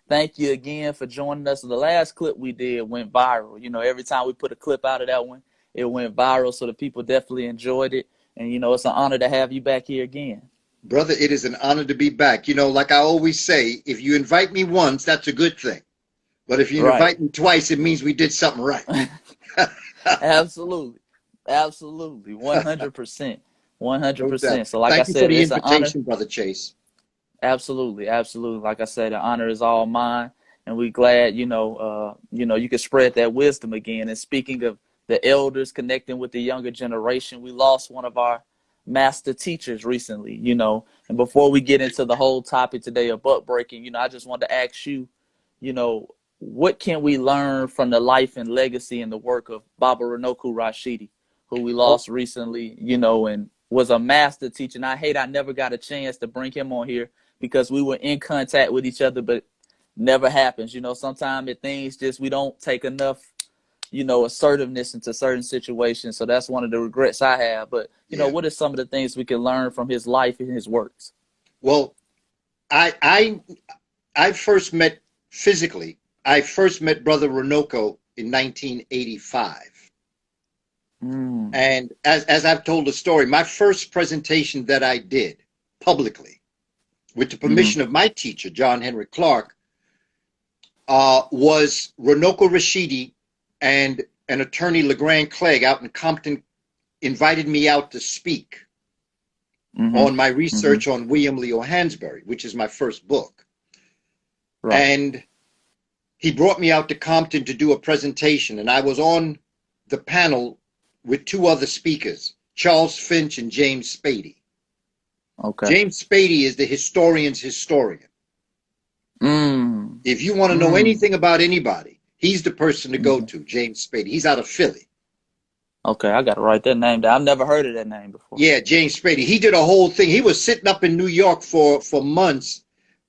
thank you again for joining us. The last clip we did went viral. You know, every time we put a clip out of that one, it went viral. So the people definitely enjoyed it. And, you know, it's an honor to have you back here again. Brother, it is an honor to be back. You know, like I always say, if you invite me once, that's a good thing. But if you Right. invite me twice, it means we did something right. Absolutely. Absolutely. 100%. No doubt. 100%. So like I Thank you for said, the it's an honor. invitation, Brother Chase. Absolutely. Absolutely. Like I said, the honor is all mine. And we glad, you could spread that wisdom again. And speaking of the elders connecting with the younger generation, we lost one of our master teachers recently, and before we get into the whole topic today of butt breaking, I just wanted to ask you, what can we learn from the life and legacy and the work of Baba Runoko Rashidi, who we Oh, lost recently, and was a master teacher. And I never got a chance to bring him on here because we were in contact with each other, but never happens. Sometimes things just, we don't take enough, assertiveness into certain situations. So that's one of the regrets I have. But, yeah. what are some of the things we can learn from his life and his works? Well, I first met physically. I first met Brother Runoko in 1985. And as I've told the story, my first presentation that I did publicly, with the permission of my teacher, John Henry Clark, was Runoko Rashidi and an attorney, LeGrand Clegg, out in Compton, invited me out to speak on my research on William Leo Hansberry, which is my first book. Right. And he brought me out to Compton to do a presentation, and I was on the panel with two other speakers, Charles Finch and James Spady. Okay. James Spady is the historian's historian. If you want to know anything about anybody, he's the person to go to, James Spady. He's out of Philly. Okay, I got to write that name down. I've never heard of that name before. Yeah, James Spady. He did a whole thing. He was sitting up in New York for months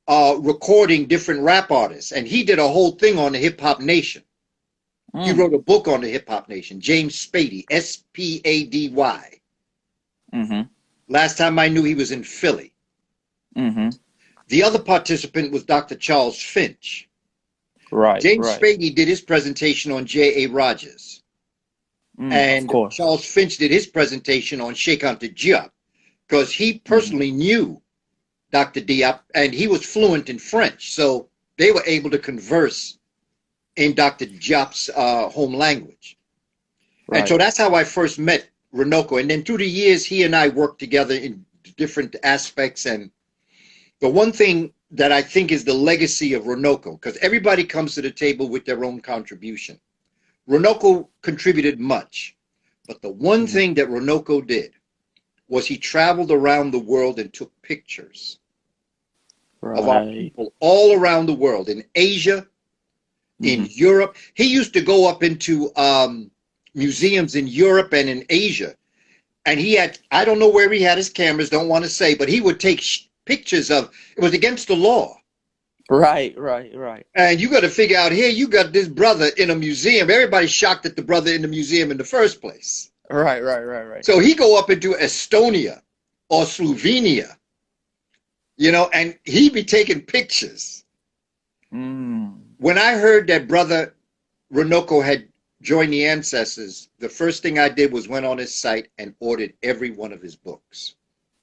recording different rap artists, and he did a whole thing on the Hip Hop Nation. He wrote a book on the Hip Hop Nation, James Spady, Spady. Last time I knew, he was in Philly. The other participant was Dr. Charles Finch. Right. James Spady did his presentation on J.A. Rogers. And Charles Finch did his presentation on Sheikh Anta Diop, because he personally knew Dr. Diop, and he was fluent in French. So they were able to converse in Dr. Diop's home language. Right. And so that's how I first met Runoko. And then through the years, he and I worked together in different aspects. And the one thing that I think is the legacy of Runoko, because everybody comes to the table with their own contribution. Runoko contributed much, but the one thing that Runoko did was he traveled around the world and took pictures of our people all around the world, in Asia, in Europe. He used to go up into museums in Europe and in Asia, and he had, I don't know where he had his cameras, don't want to say, but he would take pictures of, it was against the law. Right. And you got to figure out, here you got this brother in a museum. Everybody's shocked at the brother in the museum in the first place. Right. So he go up into Estonia or Slovenia, and he be taking pictures. When I heard that Brother Runoko had joined the Ancestors, the first thing I did was went on his site and ordered every one of his books.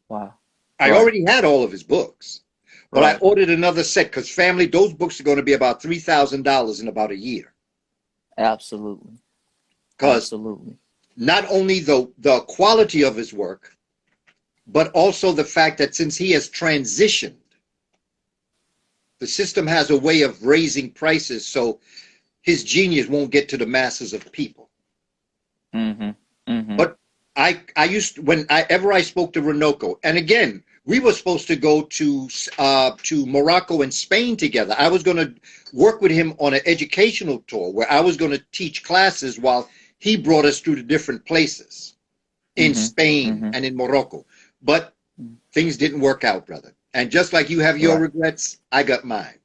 Wow. I already had all of his books. But I ordered another set because, family, those books are going to be about $3,000 in about a year. Absolutely. Because not only the quality of his work, but also the fact that since he has transitioned, the system has a way of raising prices so his genius won't get to the masses of people. But I used to, whenever I spoke to Runoko, and again, we were supposed to go to Morocco and Spain together. I was going to work with him on an educational tour where I was going to teach classes while he brought us through the different places in Spain and in Morocco. But things didn't work out, brother. And just like you have your regrets, I got mine.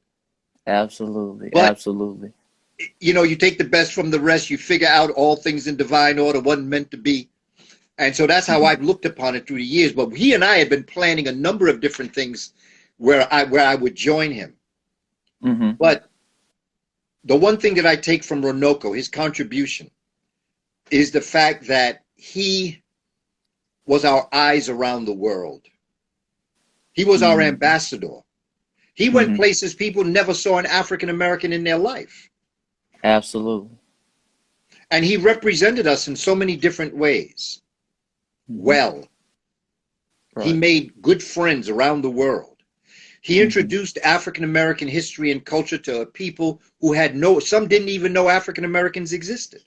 Absolutely. You take the best from the rest. You figure out all things in divine order, wasn't meant to be. And so that's how I've looked upon it through the years. But he and I had been planning a number of different things where I would join him. Mm-hmm. But the one thing that I take from Ronoko, his contribution, is the fact that he was our eyes around the world. He was our Mm-hmm. ambassador. He went Mm-hmm. places people never saw an African American in their life. Absolutely. And he represented us in so many different ways. Mm-hmm. Well, he Right. made good friends around the world. He Mm-hmm. introduced African American history and culture to people who had some didn't even know African Americans existed.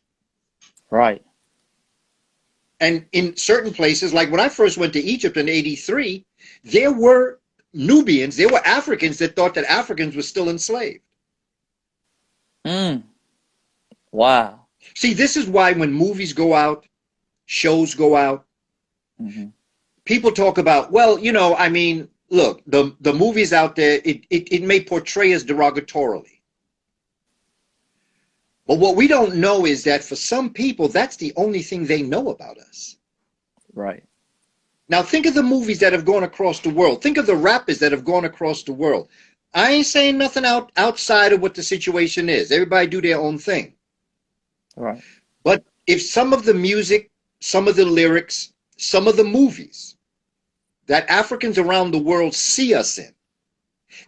Right. And in certain places, like when I first went to Egypt in '83, there were Nubians, there were Africans that thought that Africans were still enslaved. Mm. Wow. See, this is why when movies go out, shows go out, Mm-hmm. people talk about, well, I mean, look, the movies out there, it may portray us derogatorily. But what we don't know is that for some people, that's the only thing they know about us. Right. Now, think of the movies that have gone across the world. Think of the rappers that have gone across the world. I ain't saying nothing outside of what the situation is. Everybody do their own thing. Right. But if some of the music, some of the lyrics, some of the movies that Africans around the world see us in,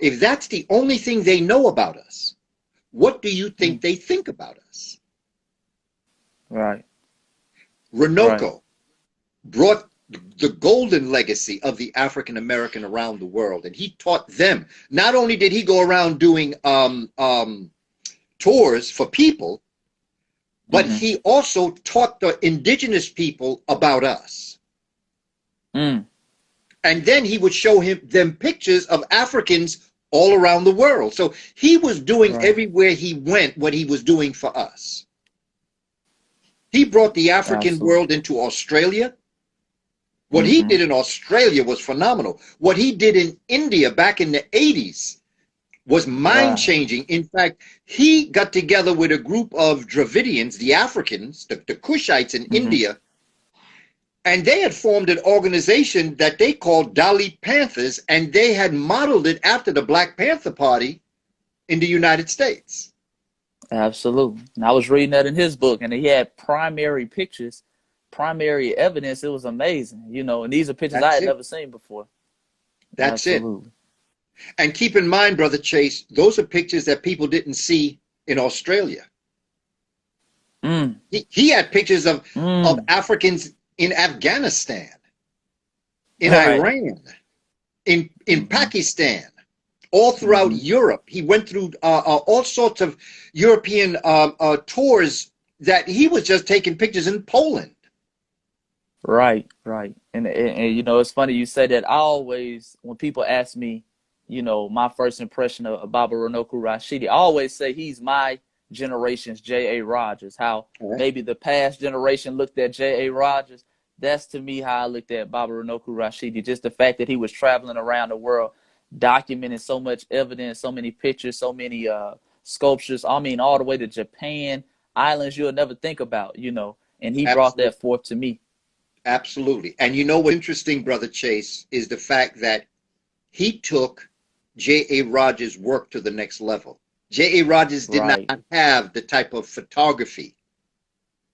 if that's the only thing they know about us, what do you think they think about us? Right. Right. Ronoko brought the golden legacy of the African American around the world, and he taught them. Not only did he go around doing tours for people, but Mm-hmm. he also taught the indigenous people about us. Mm. And then he would show them pictures of Africans all around the world. So he was doing Right. everywhere he went what he was doing for us. He brought the African Absolutely. world into Australia. What he Mm-hmm. did in Australia was phenomenal. What he did in India back in the 80s was Right. mind-changing. In fact, he got together with a group of Dravidians, the Africans, the Kushites in Mm-hmm. India, and they had formed an organization that they called Dalit Panthers, and they had modeled it after the Black Panther Party in the United States. Absolutely. And I was reading that in his book, and he had primary pictures, primary evidence. It was amazing, and these are pictures I That's had it. never seen before. That's it. Absolutely. And keep in mind, Brother Chase, those are pictures that people didn't see in Australia. Mm. He had pictures of Mm. Africans in Afghanistan, in Right. Iran, in Mm-hmm. Pakistan, all throughout Mm-hmm. Europe. He went through all sorts of European tours that he was just taking pictures in Poland. Right. Right. And it's funny you say that. I always, when people ask me, my first impression of Baba Runoko Rashidi, I always say he's my generation's J.A. Rogers. How All right. maybe the past generation looked at J.A. Rogers. That's to me how I looked at Baba Runoko Rashidi. Just the fact that he was traveling around the world, documenting so much evidence, so many pictures, so many sculptures. I mean, all the way to Japan, islands you'll never think about. And he brought Absolutely. that forth to me. Absolutely. And you know what's interesting, Brother Chase, is the fact that he took J.A. Rogers' work to the next level. J.A. Rogers did not Right. have the type of photography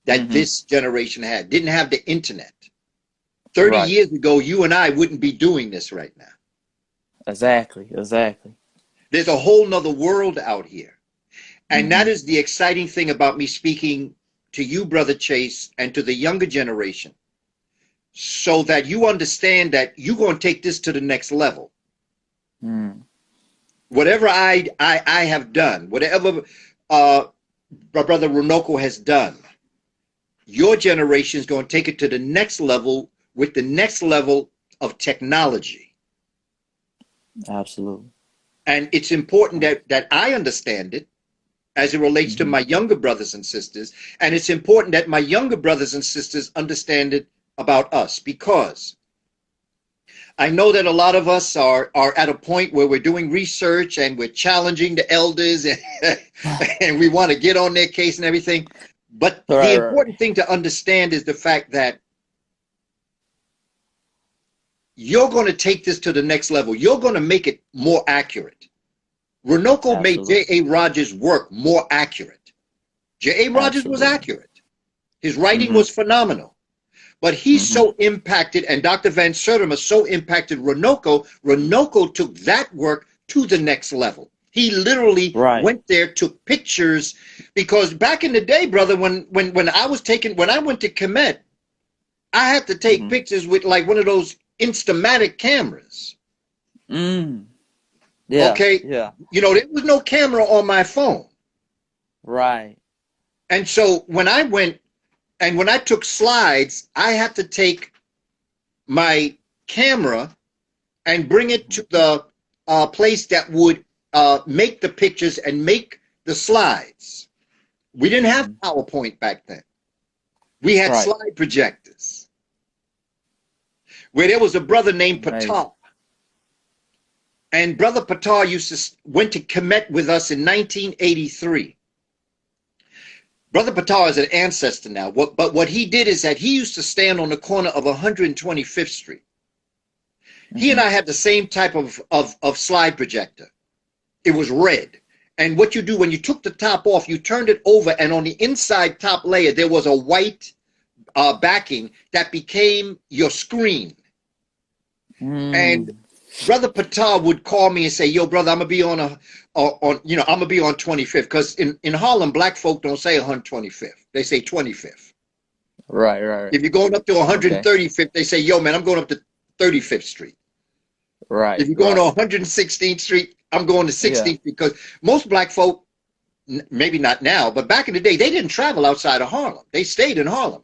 that Mm-hmm. this generation had, didn't have the internet. 30 Right. years ago, you and I wouldn't be doing this right now. Exactly. Exactly. There's a whole nother world out here. And that Mm-hmm. is the exciting thing about me speaking to you, Brother Chase, and to the younger generation, so that you understand that you're going to take this to the next level. Mm. Whatever I have done, whatever my brother Runoko has done, your generation is going to take it to the next level with the next level of technology. Absolutely. And it's important that I understand it as it relates to Mm-hmm. my younger brothers and sisters. And it's important that my younger brothers and sisters understand it about us, because I know that a lot of us are at a point where we're doing research and we're challenging the elders and we want to get on their case and everything. But the Right. Right. important thing to understand is the fact that you're going to take this to the next level. You're going to make it more accurate. Runoko made Absolutely. J.A. Rogers' work more accurate. J.A. Rogers was Absolutely. accurate. His writing Mm-hmm. was phenomenal. But he Mm-hmm. so impacted, and Dr. Van Sertima so impacted Runoko, Runoko took that work to the next level. He literally Right. went there, took pictures, because back in the day, brother, when I went to Kemet, I had to take Mm-hmm. pictures with like one of those Instamatic cameras. Mm. Yeah. Okay. Yeah. There was no camera on my phone. Right. And so when I took slides, I had to take my camera and bring it Mm-hmm. to the place that would make the pictures and make the slides. We didn't have Mm-hmm. PowerPoint back then. We had Right. slide projectors where there was a brother named Amazing. Patar. And Brother Patar went to Kemet with us in 1983. Brother Patar is an ancestor now. But what he did is that he used to stand on the corner of 125th Street. He and Mm-hmm. I had the same type of slide projector. It was red. And what you do when you took the top off, you turned it over, and on the inside top layer, there was a white backing that became your screen. And Mm. Brother Patar would call me and say, "Yo, brother, I'm gonna be on I'm gonna be on 25th, because in Harlem, black folk don't say 125th; they say 25th. Right. Right. If you're going up to Okay. 135th, they say, "Yo, man, I'm going up to 35th Street." Right. If you're going to Right. 116th Street, I'm going to Yeah. 16th, because most black folk, maybe not now, but back in the day, they didn't travel outside of Harlem. They stayed in Harlem.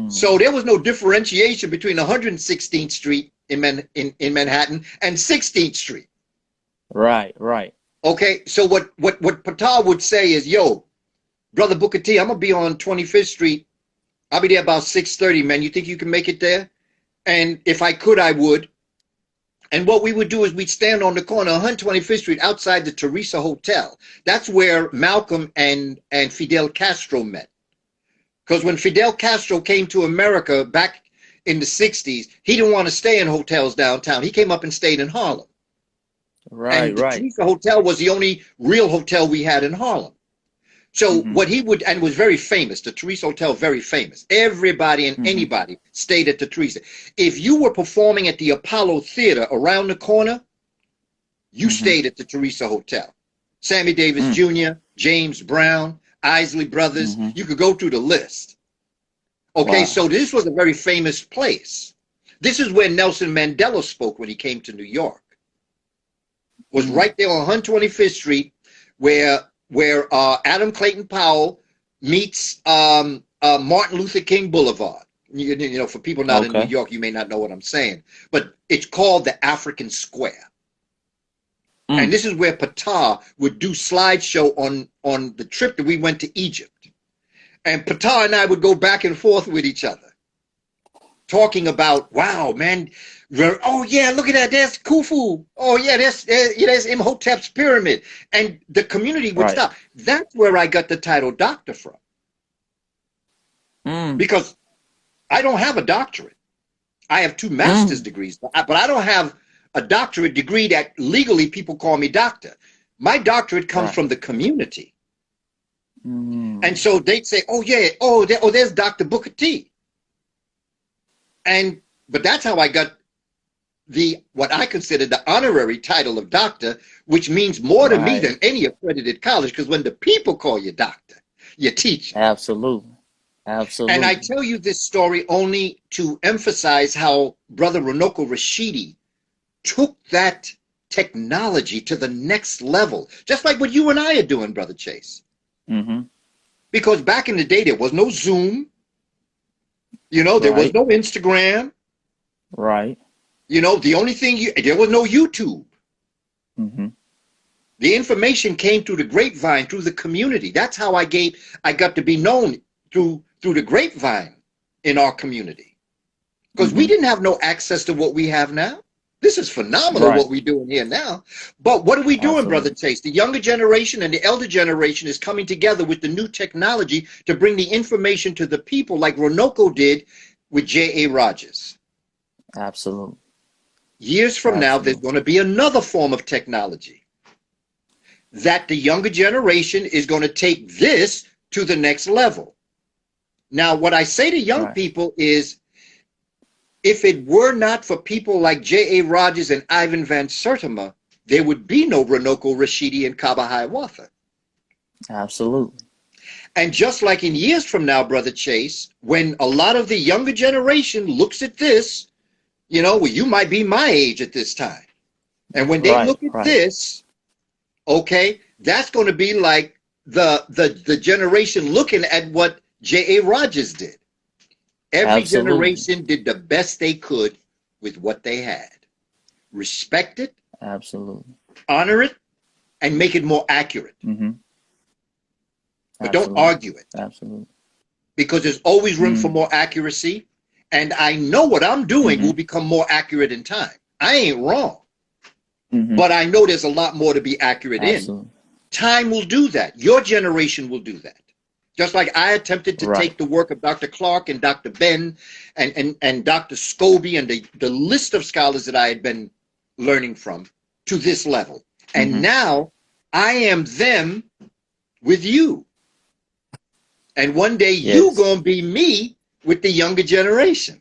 So Mm. there was no differentiation between 116th Street in Manhattan and 16th Street. Right. Right. Okay, so what Patar would say is, "Yo, brother Booker T, I'm gonna be on 25th Street. I'll be there about 6:30, man. You think you can make it there?" And if I could, I would. And what we would do is we'd stand on the corner of 125th Street outside the Teresa Hotel. That's where Malcolm and Fidel Castro met. Because when Fidel Castro came to America back in the 60s, he didn't want to stay in hotels downtown. He came up and stayed in Harlem. Right. And the Right. Teresa Hotel was the only real hotel we had in Harlem. So Mm-hmm. what he would, and was very famous, the Teresa Hotel, very famous. Everybody and Mm-hmm. anybody stayed at the Teresa. If you were performing at the Apollo Theater around the corner, you Mm-hmm. stayed at the Teresa Hotel. Sammy Davis Mm. Jr., James Brown, Isley Brothers, Mm-hmm. you could go through the list. Okay, Wow. so this was a very famous place. This is where Nelson Mandela spoke when he came to New York. Was Mm. right there on 125th Street, where Adam Clayton Powell meets Martin Luther King Boulevard. For people not in New Okay. York, you may not know what I'm saying, but it's called the African Square. And Mm. this is where Patar would do slideshow on the trip that we went to Egypt. And Patar and I would go back and forth with each other, talking about, wow, man, oh yeah, look at that, there's Khufu. Oh yeah, there's Imhotep's pyramid. And the community would Right. stop. That's where I got the title doctor from, Mm. because I don't have a doctorate. I have 2 master's Mm. degrees, but I don't have a doctorate degree that legally people call me doctor. My doctorate comes Right. from the community. And Mm. so they'd say, "Oh yeah, there's Dr. Booker T." But that's how I got what I consider the honorary title of doctor, which means more to me Right. than any accredited college, because when the people call you doctor, you're teaching. Absolutely. And I Absolutely. tell you this story only to emphasize how Brother Runoko Rashidi took that technology to the next level, just like what you and I are doing, Brother Chase. Mm-hmm. Because back in the day, there was no Zoom, there was Right. no Instagram, Right. the only thing there was no YouTube. Mm-hmm. The information came through the grapevine, through the community. That's how I got to be known, through the grapevine in our community. Because we Mm-hmm. didn't have no access to what we have now. This is phenomenal Right. what we're doing here now. But what are we doing, Brother Absolutely. Chase? The younger generation and the elder generation is coming together with the new technology to bring the information to the people, like Runoko did with J.A. Rogers. Absolutely. Years from now, there's Absolutely. going to be another form of technology. that the younger generation is going to take this to the next level. Now, what I say to young people is, if it were not for people like J.A. Rogers and Ivan Van Sertima, there would be no Runoko Rashidi and Kaba Hiawatha. Absolutely. And just like in years from now, Brother Chase, when a lot of the younger generation looks at this, you know, well, you might be my age at this time. And when they look at this, okay, that's going to be like the generation looking at what J.A. Rogers did. Every generation did the best they could with what they had. Respect it. Absolutely. Honor it and make it more accurate. Mm-hmm. But don't argue it. Absolutely. Because there's always room for more accuracy. And I know what I'm doing will become more accurate in time. I ain't wrong. But I know there's a lot more to be accurate in. Time will do that. Your generation will do that. Just like I attempted to take the work of Dr. Clark and Dr. Ben and Dr. Scobie and the list of scholars that I had been learning from to this level. And now I am them with you. And one day you going to be me with the younger generation.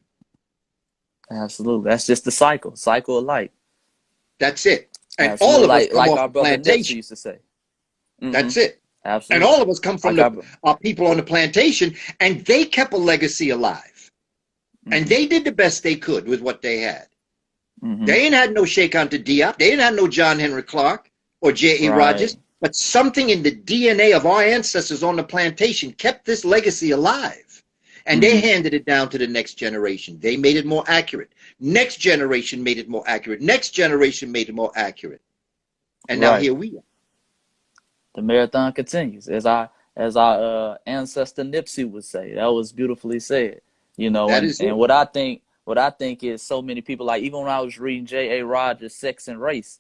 Absolutely. That's just the cycle of life. That's it. And all of us come like off our the brother plantation. used to say. That's it. Absolutely. And all of us come from our people on the plantation, and they kept a legacy alive. And they did the best they could with what they had. They ain't had no Sheikh Anta Diop. They didn't have no John Henry Clark or J.A. Rogers. But something in the DNA of our ancestors on the plantation kept this legacy alive. And they handed it down to the next generation. They made it more accurate. Next generation made it more accurate. Next generation made it more accurate. And now here we are. The marathon continues, as our ancestor Nipsey would say. That was beautifully said. You know, and what I think is so many people, like even when I was reading J.A. Rogers' Sex and Race,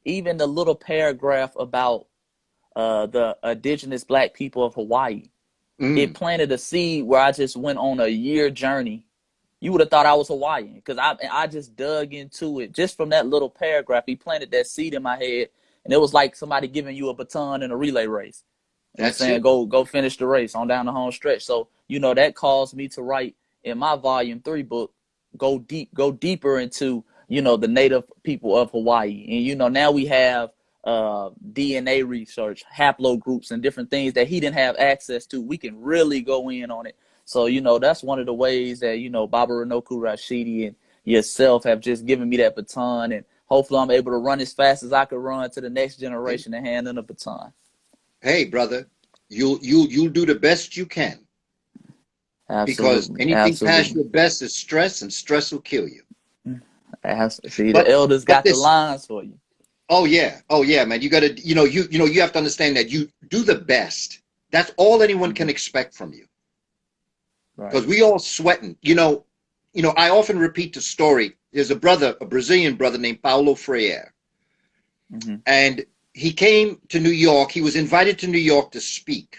even the little paragraph about the indigenous black people of Hawaii, it planted a seed where I just went on a year journey. You would have thought I was Hawaiian, because I just dug into it. Just from that little paragraph, he planted that seed in my head. And it was like somebody giving you a baton in a relay race. And saying, go finish the race on down the home stretch. So, you know, that caused me to write in my volume 3 book, go deeper into, you know, the native people of Hawaii. And, you know, now we have DNA research, haplogroups and different things that he didn't have access to. We can really go in on it. So, you know, that's one of the ways that, you know, Baba Runoko Rashidi and yourself have just given me that baton, and hopefully I'm able to run as fast as I could run to the next generation and hand in the baton. Hey, brother, you'll do the best you can. Absolutely. Because anything past your best is stress, and stress will kill you. See, the elders got the lines for you. Oh yeah, man. You gotta, you have to understand that you do the best. That's all anyone can expect from you. Because we all sweating. You know, I often repeat the story. There's a Brazilian brother named Paulo Freire. And he came to New York. He was invited to New York to speak.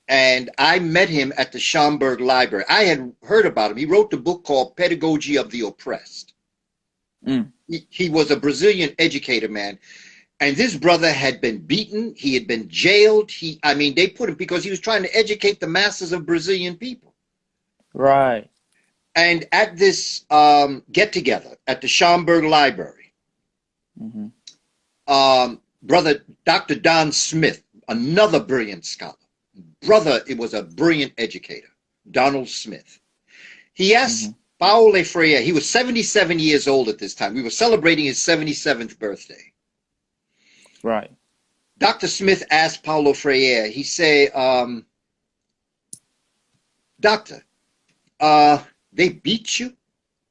And I met him at the Schomburg Library. I had heard about him. He wrote the book called Pedagogy of the Oppressed. He was a Brazilian educator, man. And this brother had been beaten. He had been jailed. They put him because he was trying to educate the masses of Brazilian people. Right. And at this get-together at the Schomburg Library, brother Dr. Don Smith, another brilliant scholar, it was a brilliant educator, Donald Smith. He asked Paulo Freire, he was 77 years old at this time. We were celebrating his 77th birthday. Right. Dr. Smith asked Paulo Freire, he said, Doctor, they beat you,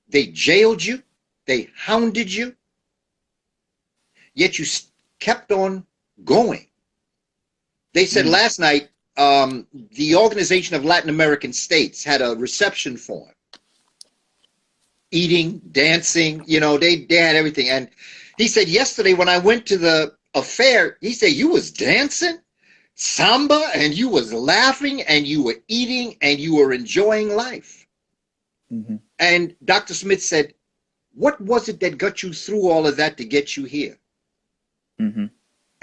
they jailed you, they hounded you, yet you kept on going. They said last night, the Organization of Latin American States had a reception for him. Eating, dancing, they had everything. And he said, yesterday when I went to the affair, he said, you was dancing, samba, and you was laughing, and you were eating, and you were enjoying life. And Dr. Smith said, what was it that got you through all of that to get you here?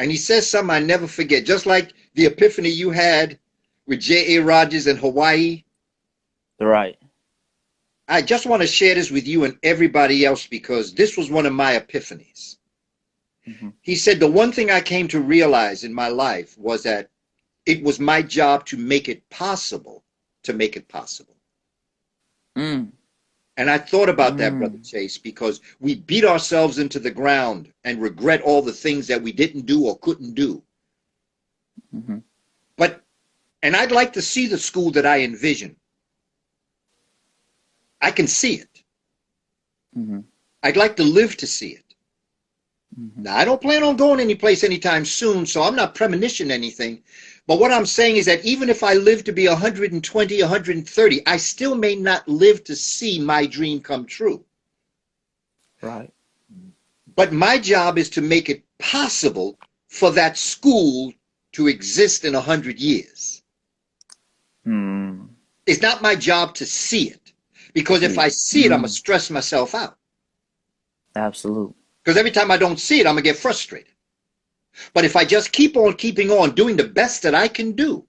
And he says something I never forget, just like the epiphany you had with J.A. Rogers in Hawaii. Right. I just want to share this with you and everybody else because this was one of my epiphanies. He said, the one thing I came to realize in my life was that it was my job to make it possible to make it possible. And I thought about that, Brother Chase, because we beat ourselves into the ground and regret all the things that we didn't do or couldn't do. And I'd like to see the school that I envision. I can see it. I'd like to live to see it. Now, I don't plan on going anyplace anytime soon, so I'm not premonition anything. But what I'm saying is that even if I live to be 120, 130, I still may not live to see my dream come true. Right. But my job is to make it possible for that school to exist in 100 years. It's not my job to see it, because if I see it, I'm going to stress myself out. Absolutely. Because every time I don't see it, I'm going to get frustrated. But if I just keep on keeping on, doing the best that I can do,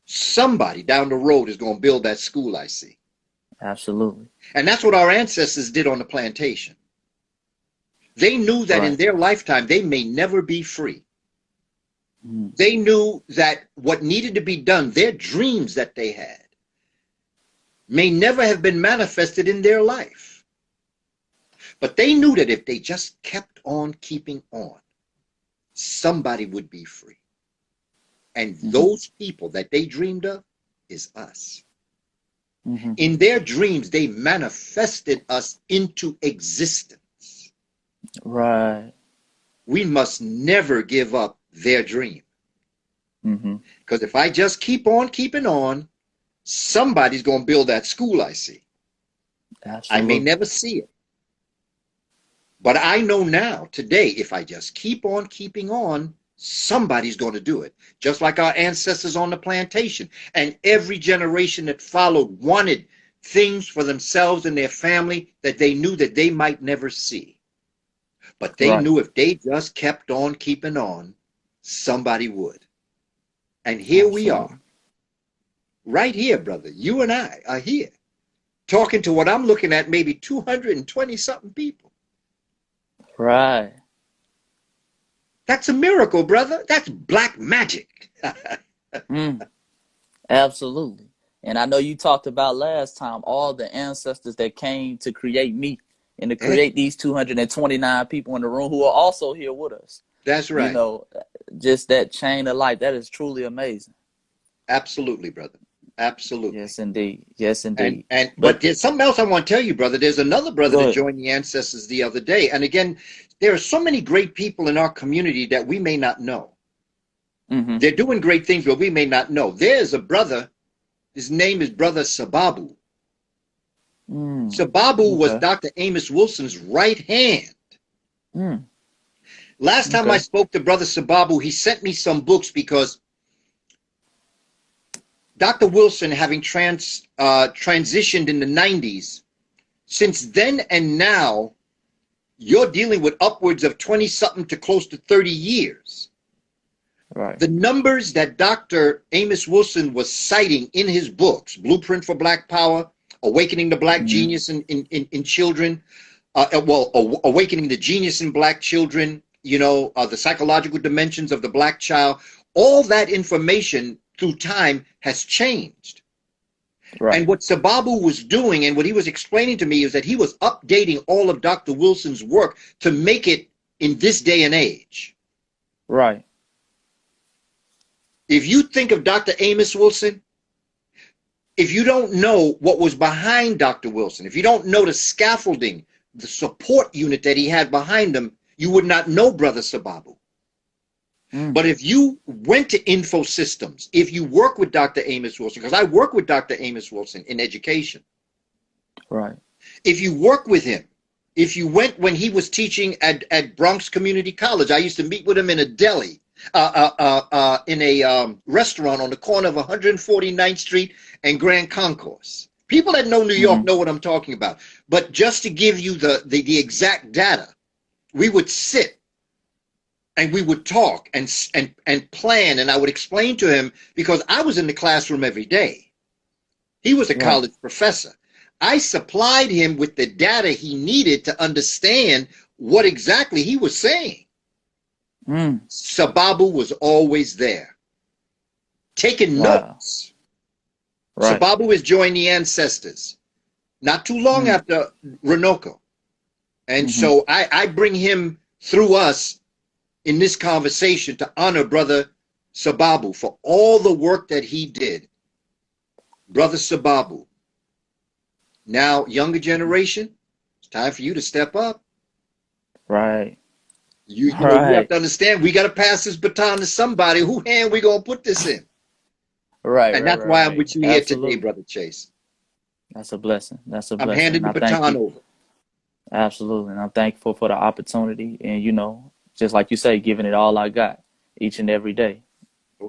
somebody down the road is going to build that school I see. Absolutely. And that's what our ancestors did on the plantation. They knew that in their lifetime, they may never be free. They knew that what needed to be done, their dreams that they had, may never have been manifested in their life. But they knew that if they just kept on keeping on, somebody would be free. And those people that they dreamed of is us. In their dreams, they manifested us into existence. Right. We must never give up their dream. Because if I just keep on keeping on, somebody's going to build that school I see. Absolutely. I may never see it. But I know now, today, if I just keep on keeping on, somebody's going to do it. Just like our ancestors on the plantation. And every generation that followed wanted things for themselves and their family that they knew that they might never see. But they knew if they just kept on keeping on, somebody would. And here we are. Right here, brother. You and I are here. Talking to what I'm looking at, maybe 220-something people. Right. That's a miracle, brother. That's black magic. Absolutely. And I know you talked about last time all the ancestors that came to create me and to create these 229 people in the room who are also here with us. That's right. You know, just that chain of life, that is truly amazing. Absolutely, brother. Absolutely. Yes, indeed. Yes, indeed. But there's something else I want to tell you, brother. There's another brother that joined the ancestors the other day. And again, there are so many great people in our community that we may not know. They're doing great things, but we may not know. There's a brother. His name is Brother Sababu. Sababu was Dr. Amos Wilson's right hand. Last time I spoke to Brother Sababu, he sent me some books because Dr. Wilson, having transitioned in the 90s, since then and now, you're dealing with upwards of 20-something to close to 30 years. Right. The numbers that Dr. Amos Wilson was citing in his books, Blueprint for Black Power, Awakening the Black Genius in Children, Awakening the Genius in Black Children, you know, the psychological dimensions of the Black child, all that information through time has changed. Right. And what Sababu was doing and what he was explaining to me is that he was updating all of Dr. Wilson's work to make it in this day and age. Right. If you think of Dr. Amos Wilson, if you don't know what was behind Dr. Wilson, if you don't know the scaffolding, the support unit that he had behind him, you would not know Brother Sababu. But if you went to Info Systems, if you work with Dr. Amos Wilson, because I work with Dr. Amos Wilson in education. Right. If you work with him, if you went when he was teaching at Bronx Community College, I used to meet with him in a deli, in a restaurant on the corner of 149th Street and Grand Concourse. People that know New York know what I'm talking about. But just to give you the exact data, we would sit and we would talk and plan, and I would explain to him, because I was in the classroom every day. He was a college professor. I supplied him with the data he needed to understand what exactly he was saying. Sababu was always there, taking notes. Sababu has joined the ancestors not too long after Renoko. And so I bring him through us in this conversation to honor Brother Sababu for all the work that he did. Brother Sababu. Now, younger generation, it's time for you to step up. You know, you have to understand, we got to pass this baton to somebody. Who hand we going to put this in? And that's why I'm with you here today, Brother Chase. That's a blessing. That's a blessing. I'm handing the baton over. Absolutely. And I'm thankful for the opportunity. And, you know, just like you say, giving it all I got each and every day.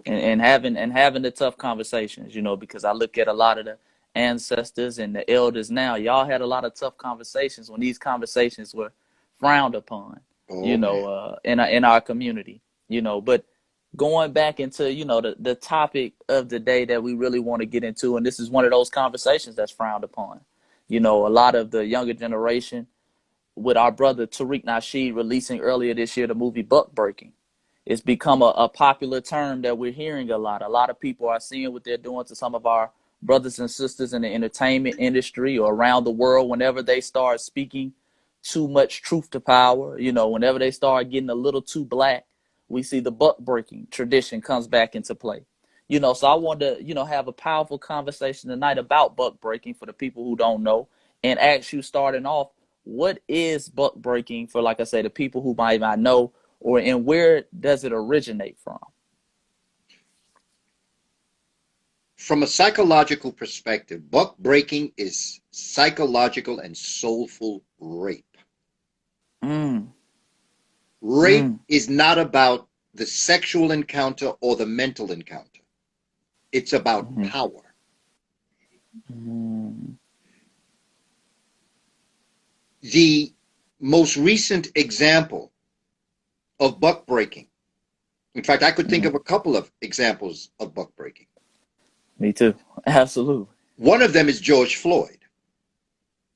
And having the tough conversations, you know, because I look at a lot of the ancestors and the elders now. Y'all had a lot of tough conversations when these conversations were frowned upon, you know, in our community, you know. But going back into, you know, the topic of the day that we really want to get into, and this is one of those conversations that's frowned upon. You know, a lot of the younger generation, with our brother Tariq Nasheed releasing earlier this year the movie Buck Breaking, it's become a popular term that we're hearing a lot. A lot of people are seeing what they're doing to some of our brothers and sisters in the entertainment industry or around the world whenever they start speaking too much truth to power. You know, whenever they start getting a little too black, we see the buck breaking tradition comes back into play. You know, so I wanted to, you know, have a powerful conversation tonight about buck breaking for the people who don't know, and ask you, starting off, what is buck breaking for, like I say, the people who might not know, and where does it originate from? From a psychological perspective, buck breaking is psychological and soulful rape. Rape is not about the sexual encounter or the mental encounter. It's about power. The most recent example of buck breaking, in fact, I could think of a couple of examples of buck breaking. Me too. Absolutely. One of them is George Floyd.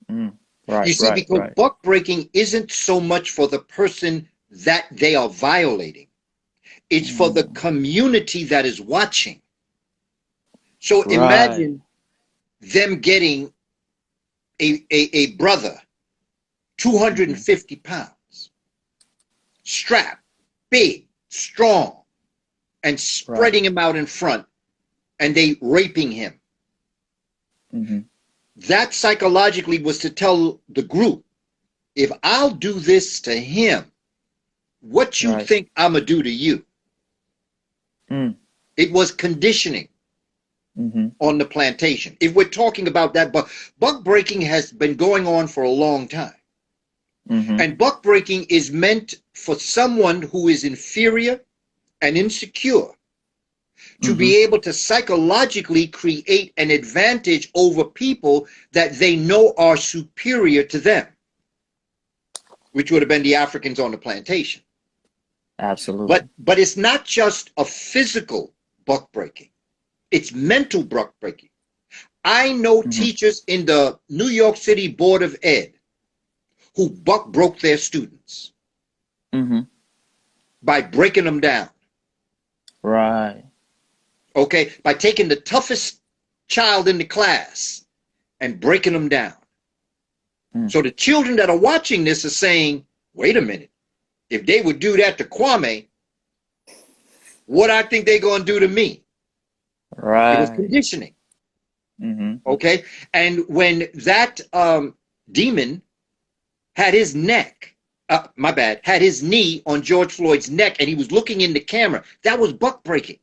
You see, because buck breaking isn't so much for the person that they are violating. It's for the community that is watching. So imagine them getting a brother, 250 pounds, strapped, big, strong, and spreading him out in front, and they raping him. That psychologically was to tell the group, if I'll do this to him, what you think I'm going to do to you? It was conditioning on the plantation. If we're talking about that, buck breaking has been going on for a long time. And buck breaking is meant for someone who is inferior and insecure to be able to psychologically create an advantage over people that they know are superior to them, which would have been the Africans on the plantation. Absolutely. But it's not just a physical buck breaking. It's mental buck breaking. I know teachers in the New York City Board of Ed who buck broke their students by breaking them down. Okay, by taking the toughest child in the class and breaking them down. So the children that are watching this are saying, wait a minute, if they would do that to Kwame, what I think they're going to do to me? It was conditioning. Okay, and when that demon had his neck, had his knee on George Floyd's neck, and he was looking in the camera, that was buck breaking.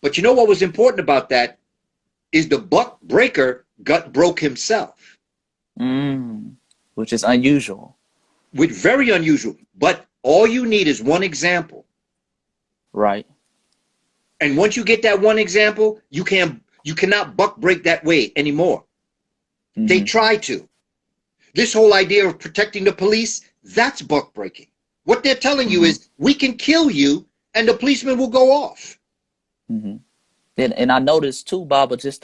But you know what was important about that is the buck breaker broke himself. Which is unusual. Very unusual. But all you need is one example. And once you get that one example, you cannot buck break that way anymore. They try to. This whole idea of protecting the police, that's buck breaking. What they're telling you is, we can kill you and the policeman will go off. And I noticed too, Baba, just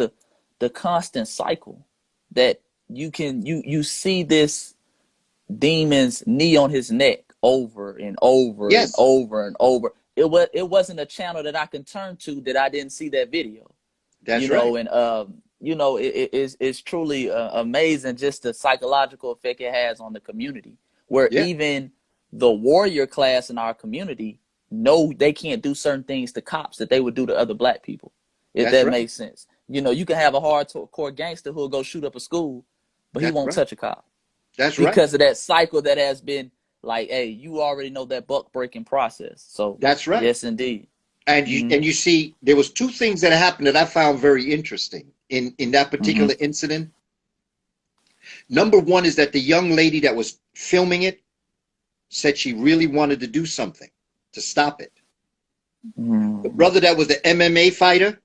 the constant cycle that you see this demon's knee on his neck over and over and Yes, over and over. It wasn't a channel that I can turn to that I didn't see that video. that's right. And it's truly amazing just the psychological effect it has on the community, where Yeah, even the warrior class in our community know they can't do certain things to cops that they would do to other black people, if that's that right. makes sense. You can have a hardcore gangster who'll go shoot up a school, but he That's won't right. touch a cop That's right. because of that cycle that has been like, hey, you already know that buck breaking process. So That's right. yes, indeed. And you see, there was two things that happened that I found very interesting in that particular incident. Number one is that the young lady that was filming it said she really wanted to do something to stop it. The brother that was the MMA fighter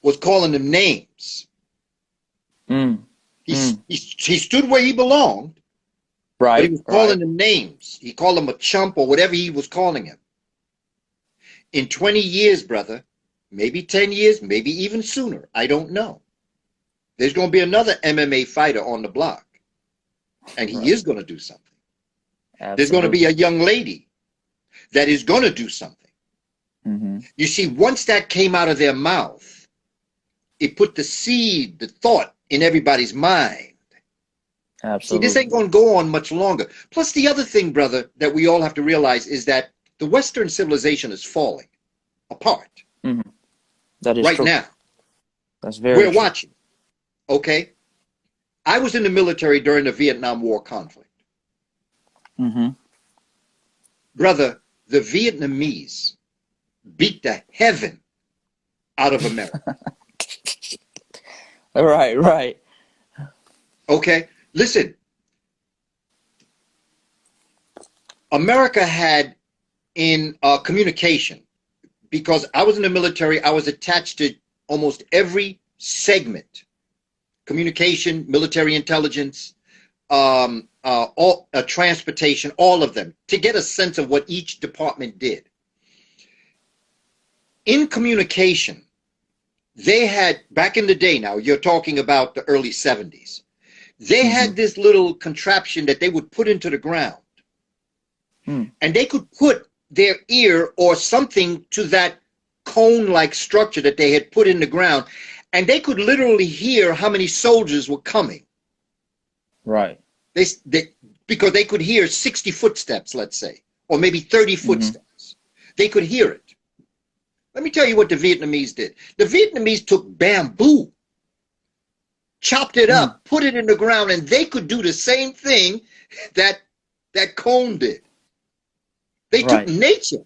was calling them names. He stood where he belonged, but he was calling them names. He called him a chump or whatever he was calling him. In 20 years, brother, maybe 10 years, maybe even sooner, I don't know, there's going to be another MMA fighter on the block, and he is going to do something. Absolutely. There's going to be a young lady that is going to do something. You see, once that came out of their mouth, it put the seed, the thought in everybody's mind. Absolutely. See, this ain't going to go on much longer. Plus, the other thing, brother, that we all have to realize is that the Western civilization is falling apart. That is right true. now. That's very We're true. watching. Okay? I was in the military during the Vietnam War conflict. Brother, the Vietnamese beat the heaven out of America. Right. Okay? Listen. America had in communication, because I was in the military, I was attached to almost every segment. Communication, military intelligence, transportation, all of them, to get a sense of what each department did. In communication, they had, back in the day now, you're talking about the early 70s, they had this little contraption that they would put into the ground. And they could put their ear or something to that cone-like structure that they had put in the ground, and they could literally hear how many soldiers were coming. Right. Because they could hear 60 footsteps, let's say, or maybe 30 footsteps. They could hear it. Let me tell you what the Vietnamese did. The Vietnamese took bamboo, chopped it up, put it in the ground, and they could do the same thing that cone did. They took nature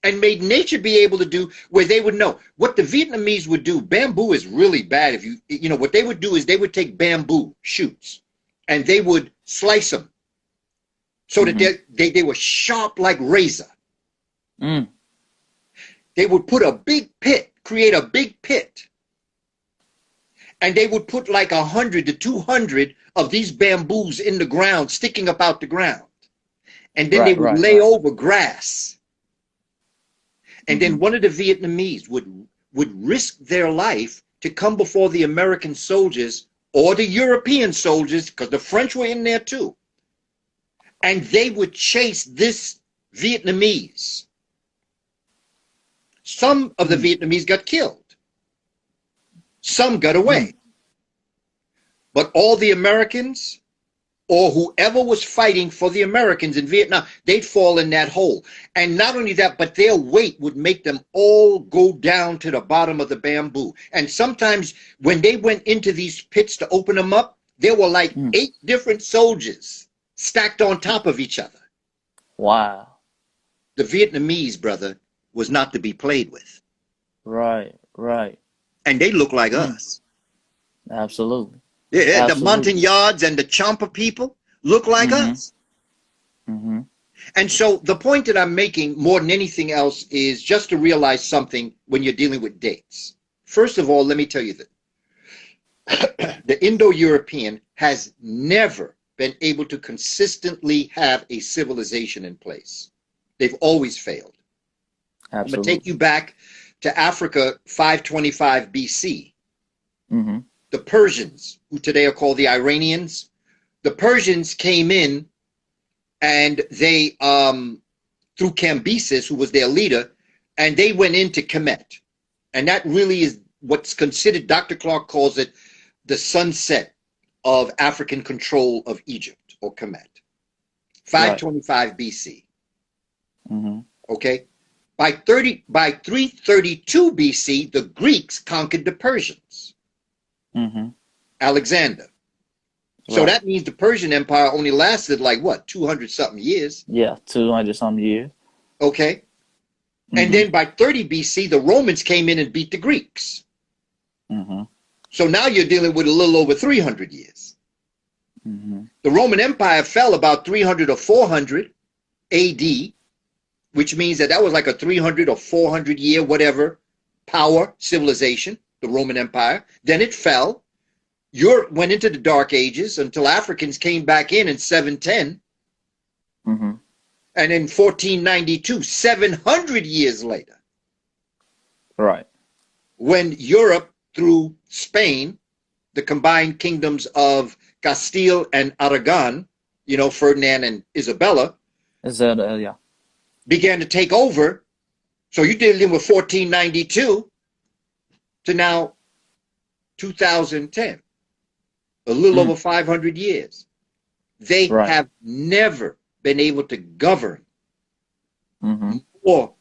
and made nature be able to do where they would know what the Vietnamese would do. Bamboo is really bad. If you know what they would do is they would take bamboo shoots and they would slice them so that they were sharp like razor. They would put a big pit, create a big pit, and they would put like 100 to 200 of these bamboos in the ground, sticking up out the ground. And then they would lay over grass. And then one of the Vietnamese would risk their life to come before the American soldiers or the European soldiers, because the French were in there too. And they would chase this Vietnamese. Some of the Vietnamese got killed. Some got away. But all the Americans, or whoever was fighting for the Americans in Vietnam, they'd fall in that hole. And not only that, but their weight would make them all go down to the bottom of the bamboo. And sometimes when they went into these pits to open them up, there were like 8 different soldiers stacked on top of each other. Wow. The Vietnamese, brother, was not to be played with. Right. And they look like us. Absolutely. Yeah, the Montagnards and the Champa people look like us. And so the point that I'm making more than anything else is just to realize something when you're dealing with dates. First of all, let me tell you that the Indo-European has never been able to consistently have a civilization in place. They've always failed. Absolutely. I'm going to take you back to Africa, 525 BC. Mm-hmm. The Persians, who today are called the Iranians, the Persians came in and they, through Cambyses, who was their leader, and they went into Kemet. And that really is what's considered, Dr. Clark calls it, the sunset of African control of Egypt, or Kemet. 525 right. BC. Mm-hmm. Okay? By 332 BC, the Greeks conquered the Persians. Mm-hmm. Alexander. So that means the Persian Empire only lasted like what, 200-something years? Yeah, 200-something years. Okay. Mm-hmm. And then by 30 BC, the Romans came in and beat the Greeks. Mm-hmm. So now you're dealing with a little over 300 years. Mm-hmm. The Roman Empire fell about 300 or 400 AD, which means that was like a 300 or 400 year, whatever, power civilization, the Roman Empire. Then it fell. Europe went into the Dark Ages until Africans came back in 710. Mm-hmm. And in 1492, 700 years later. Right. When Europe, through Spain, the combined kingdoms of Castile and Aragon, you know, Ferdinand and Isabella, yeah, began to take over. So you're dealing with 1492 to now 2010. A little over 500 years. They have never been able to govern more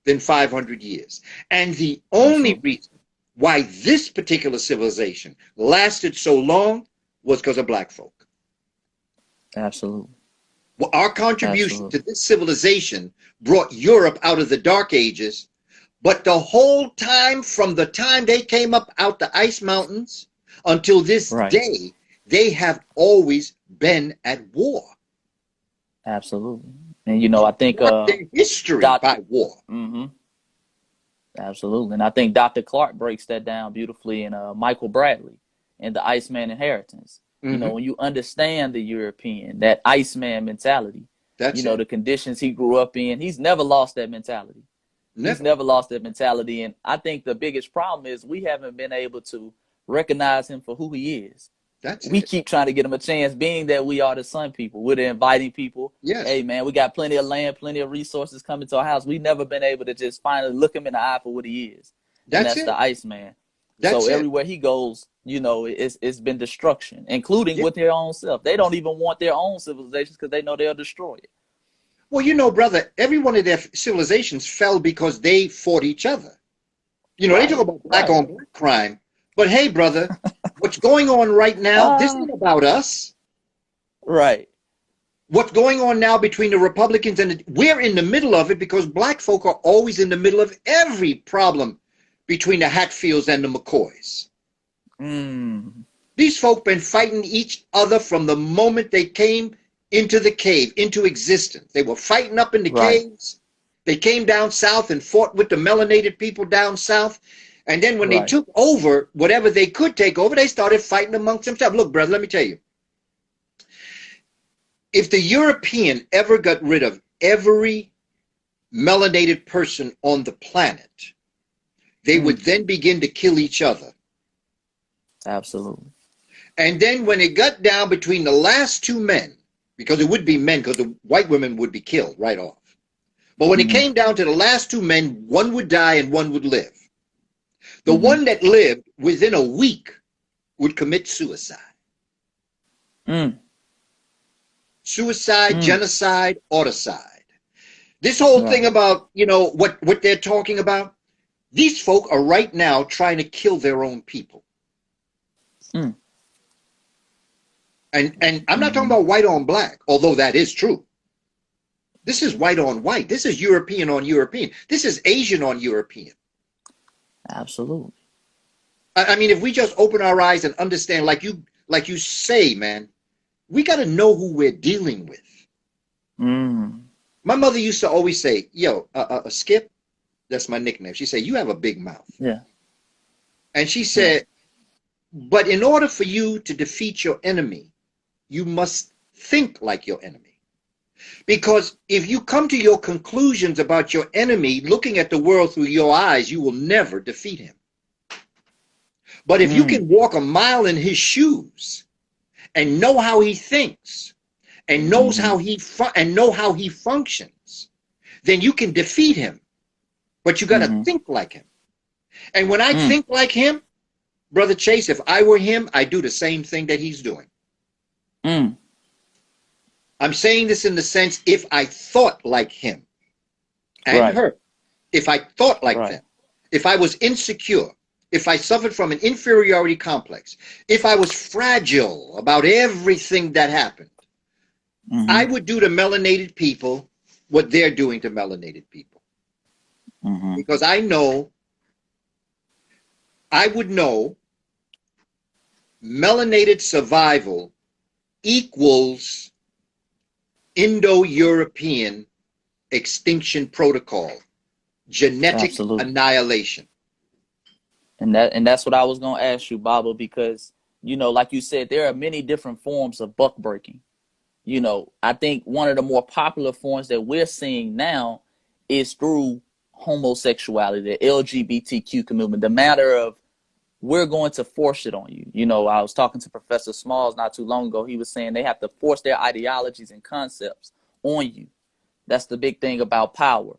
than 500 years. And the only reason why this particular civilization lasted so long was because of black folk. Absolutely. Well, our contribution to this civilization brought Europe out of the Dark Ages, but the whole time, from the time they came up out the ice mountains until this day, they have always been at war. Absolutely. And, you know, I think their history by war. Mm-hmm. Absolutely. And I think Dr. Clark breaks that down beautifully in Michael Bradley and the Iceman Inheritance. Mm-hmm. You know, when you understand the European, that Iceman mentality, you know, the conditions he grew up in, he's never lost that mentality. He's never lost that mentality. And I think the biggest problem is we haven't been able to recognize him for who he is. We keep trying to get him a chance, being that we are the sun people. We're the inviting people. Yes. Hey, man, we got plenty of land, plenty of resources coming to our house. We've never been able to just finally look him in the eye for what he is. That's the Iceman. So everywhere he goes, you know, it's been destruction, including with their own self. They don't even want their own civilizations because they know they'll destroy it. Well, you know, brother, every one of their civilizations fell because they fought each other. You know, they talk about black on black crime. But hey, brother, what's going on right now, this isn't about us. Right. What's going on now between the Republicans and we're in the middle of it because black folk are always in the middle of every problem between the Hatfields and the McCoys. These folk been fighting each other from the moment they came into the cave, into existence. They were fighting up in the caves. They came down south and fought with the melanated people down south. And then when they took over whatever they could take over, they started fighting amongst themselves. Look, brother, let me tell you. If the European ever got rid of every melanated person on the planet, they would then begin to kill each other. Absolutely. And then when it got down between the last two men, because it would be men, because the white women would be killed right off. But when it came down to the last two men, one would die and one would live. The one that lived within a week would commit suicide. Suicide, genocide, auticide. This whole thing about, you know, what they're talking about, these folk are right now trying to kill their own people. And I'm not talking about white on black, although that is true. This is white on white. This is European on European. This is Asian on European. Absolutely. I mean, if we just open our eyes and understand, like you say, man, we got to know who we're dealing with. My mother used to always say, yo, Skip, that's my nickname. She said, you have a big mouth. Yeah. And she said, but in order for you to defeat your enemy, you must think like your enemy. Because if you come to your conclusions about your enemy looking at the world through your eyes, you will never defeat him. But if you can walk a mile in his shoes and know how he thinks and knows how he know how he functions, then you can defeat him. But you got to think like him. And when I think like him, Brother Chase, if I were him, I'd do the same thing that he's doing. I'm saying this in the sense, if I thought like him and her, if I thought like them, if I was insecure, if I suffered from an inferiority complex, if I was fragile about everything that happened, I would do to melanated people what they're doing to melanated people. Because I would know melanated survival equals Indo-European extinction protocol, genetic annihilation. And that's what I was going to ask you, Baba, because, you know, like you said, there are many different forms of buck breaking. You know, I think one of the more popular forms that we're seeing now is through homosexuality, the LGBTQ community, the matter of we're going to force it on you. You know, I was talking to Professor Smalls not too long ago. He was saying they have to force their ideologies and concepts on you. That's the big thing about power.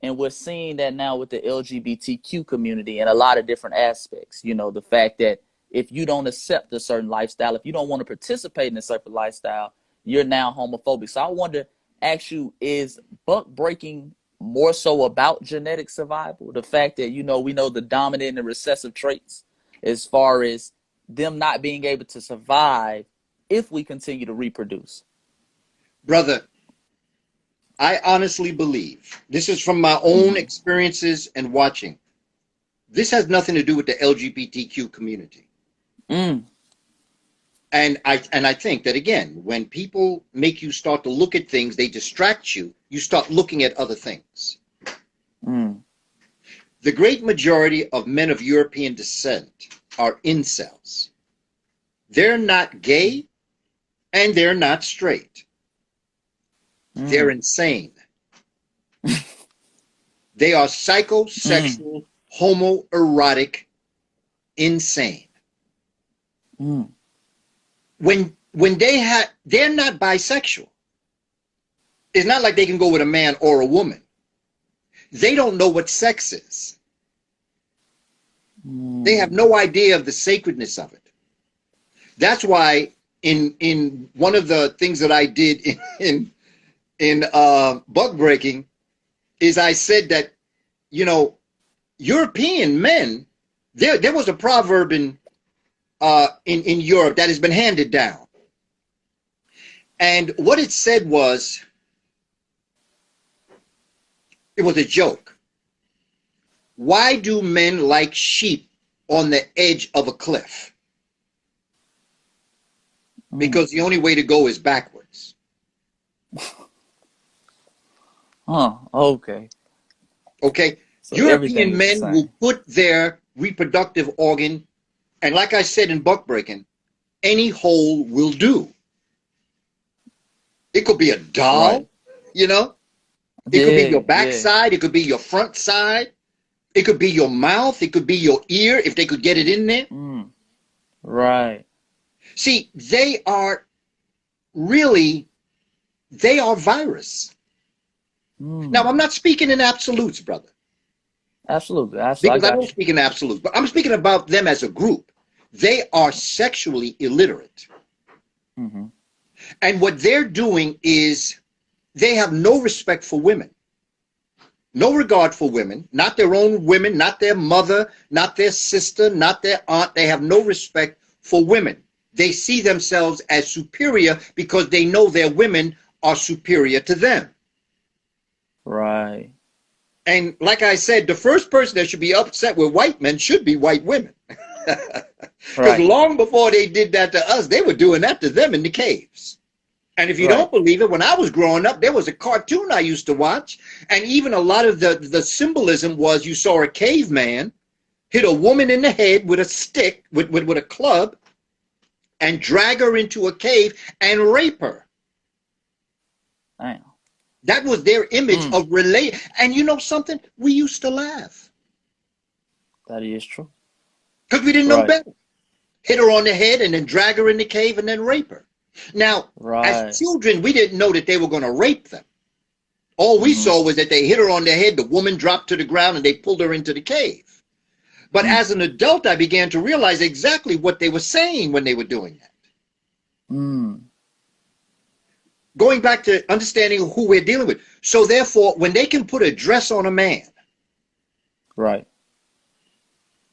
And we're seeing that now with the LGBTQ community in a lot of different aspects. You know, the fact that if you don't accept a certain lifestyle, if you don't want to participate in a certain lifestyle, you're now homophobic. So I wonder, ask you, is buck breaking more so about genetic survival? The fact that, you know, we know the dominant and recessive traits as far as them not being able to survive if we continue to reproduce. Brother, I honestly believe, this is from my own experiences and watching, this has nothing to do with the LGBTQ community. And I think that, again, when people make you start to look at things, they distract you, you start looking at other things. The great majority of men of European descent are incels. They're not gay and they're not straight. They're insane. They are psychosexual, homoerotic, insane. When they're not bisexual. It's not like they can go with a man or a woman. They don't know what sex is. They have no idea of the sacredness of it. That's why in one of the things that I did in buck breaking is I said that, you know, European men, there was a proverb in Europe that has been handed down. And what it said was, it was a joke. Why do men like sheep on the edge of a cliff? Because the only way to go is backwards. Okay. Okay. So European men will put their reproductive organ, and like I said in buck breaking, any hole will do. It could be a doll, you know. It could be your backside. It could be your front side. It could be your mouth. It could be your ear if they could get it in there. Right. See, they are really, they are virus. Now, I'm not speaking in absolutes, brother. Absolutely. Because I don't speak in absolutes, but I'm speaking about them as a group. They are sexually illiterate. And what they're doing is they have no respect for women. No regard for women, not their own women, not their mother, not their sister, not their aunt. They have no respect for women. They see themselves as superior because they know their women are superior to them. Right. And like I said, the first person that should be upset with white men should be white women. Because long before they did that to us, they were doing that to them in the caves. And if you don't believe it, when I was growing up, there was a cartoon I used to watch. And even a lot of the symbolism was you saw a caveman hit a woman in the head with a stick, with a club. and drag her into a cave and rape her. Damn. That was their image of relate. And you know something? We used to laugh. That is true. Because we didn't know better. Hit her on the head and then drag her in the cave and then rape her. Now, as children, we didn't know that they were going to rape them. All we saw was that they hit her on the head, the woman dropped to the ground, and they pulled her into the cave. But as an adult, I began to realize exactly what they were saying when they were doing that. Going back to understanding who we're dealing with. So therefore, when they can put a dress on a man,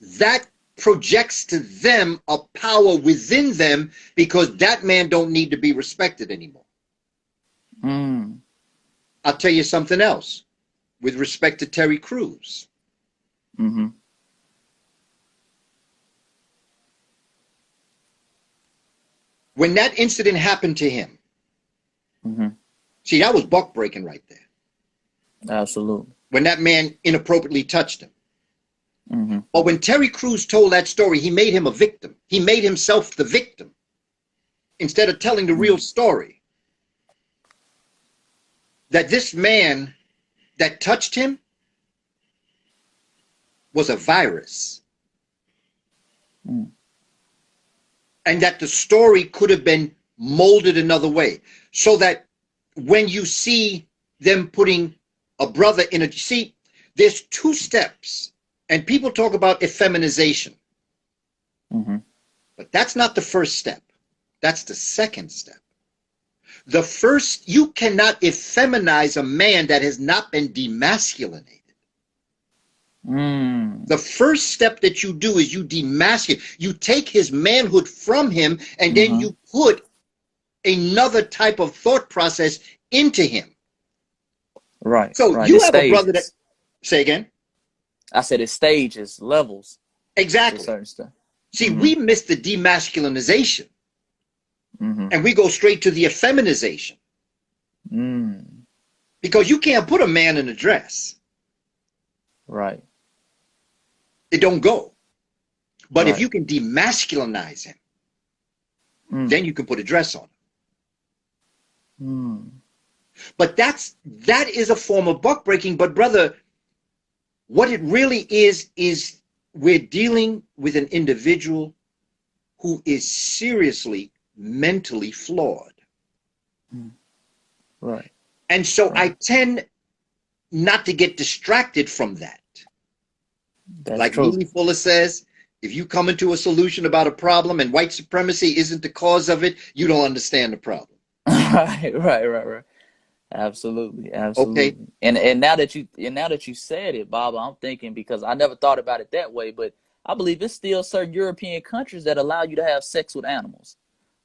that projects to them a power within them, because that man don't need to be respected anymore. I'll tell you something else with respect to Terry Crews. When that incident happened to him, see, that was buck breaking right there. Absolutely. When that man inappropriately touched him. But when Terry Crews told that story, he made him a victim. He made himself the victim instead of telling the real story. That this man that touched him was a virus. And that the story could have been molded another way. So that when you see them putting a brother in a... See, there's two steps. And people talk about effeminization. But that's not the first step. That's the second step. The first, you cannot effeminize a man that has not been demasculinated. The first step that you do is you demasculate. You take his manhood from him, and then you put another type of thought process into him. So you have a brother that... Say again? I said it's stages, levels. Exactly. See, we miss the demasculinization. And we go straight to the effeminization. Because you can't put a man in a dress. It don't go. But if you can demasculinize him, then you can put a dress on him. But that is a form of buck breaking. But brother, what it really is we're dealing with an individual who is seriously mentally flawed. And so I tend not to get distracted from that. Like Neely Fuller says, if you come into a solution about a problem and white supremacy isn't the cause of it, you don't understand the problem. Right. Absolutely. Okay. And now that you said it, Bob, I'm thinking, because I never thought about it that way, but I believe it's still certain European countries that allow you to have sex with animals,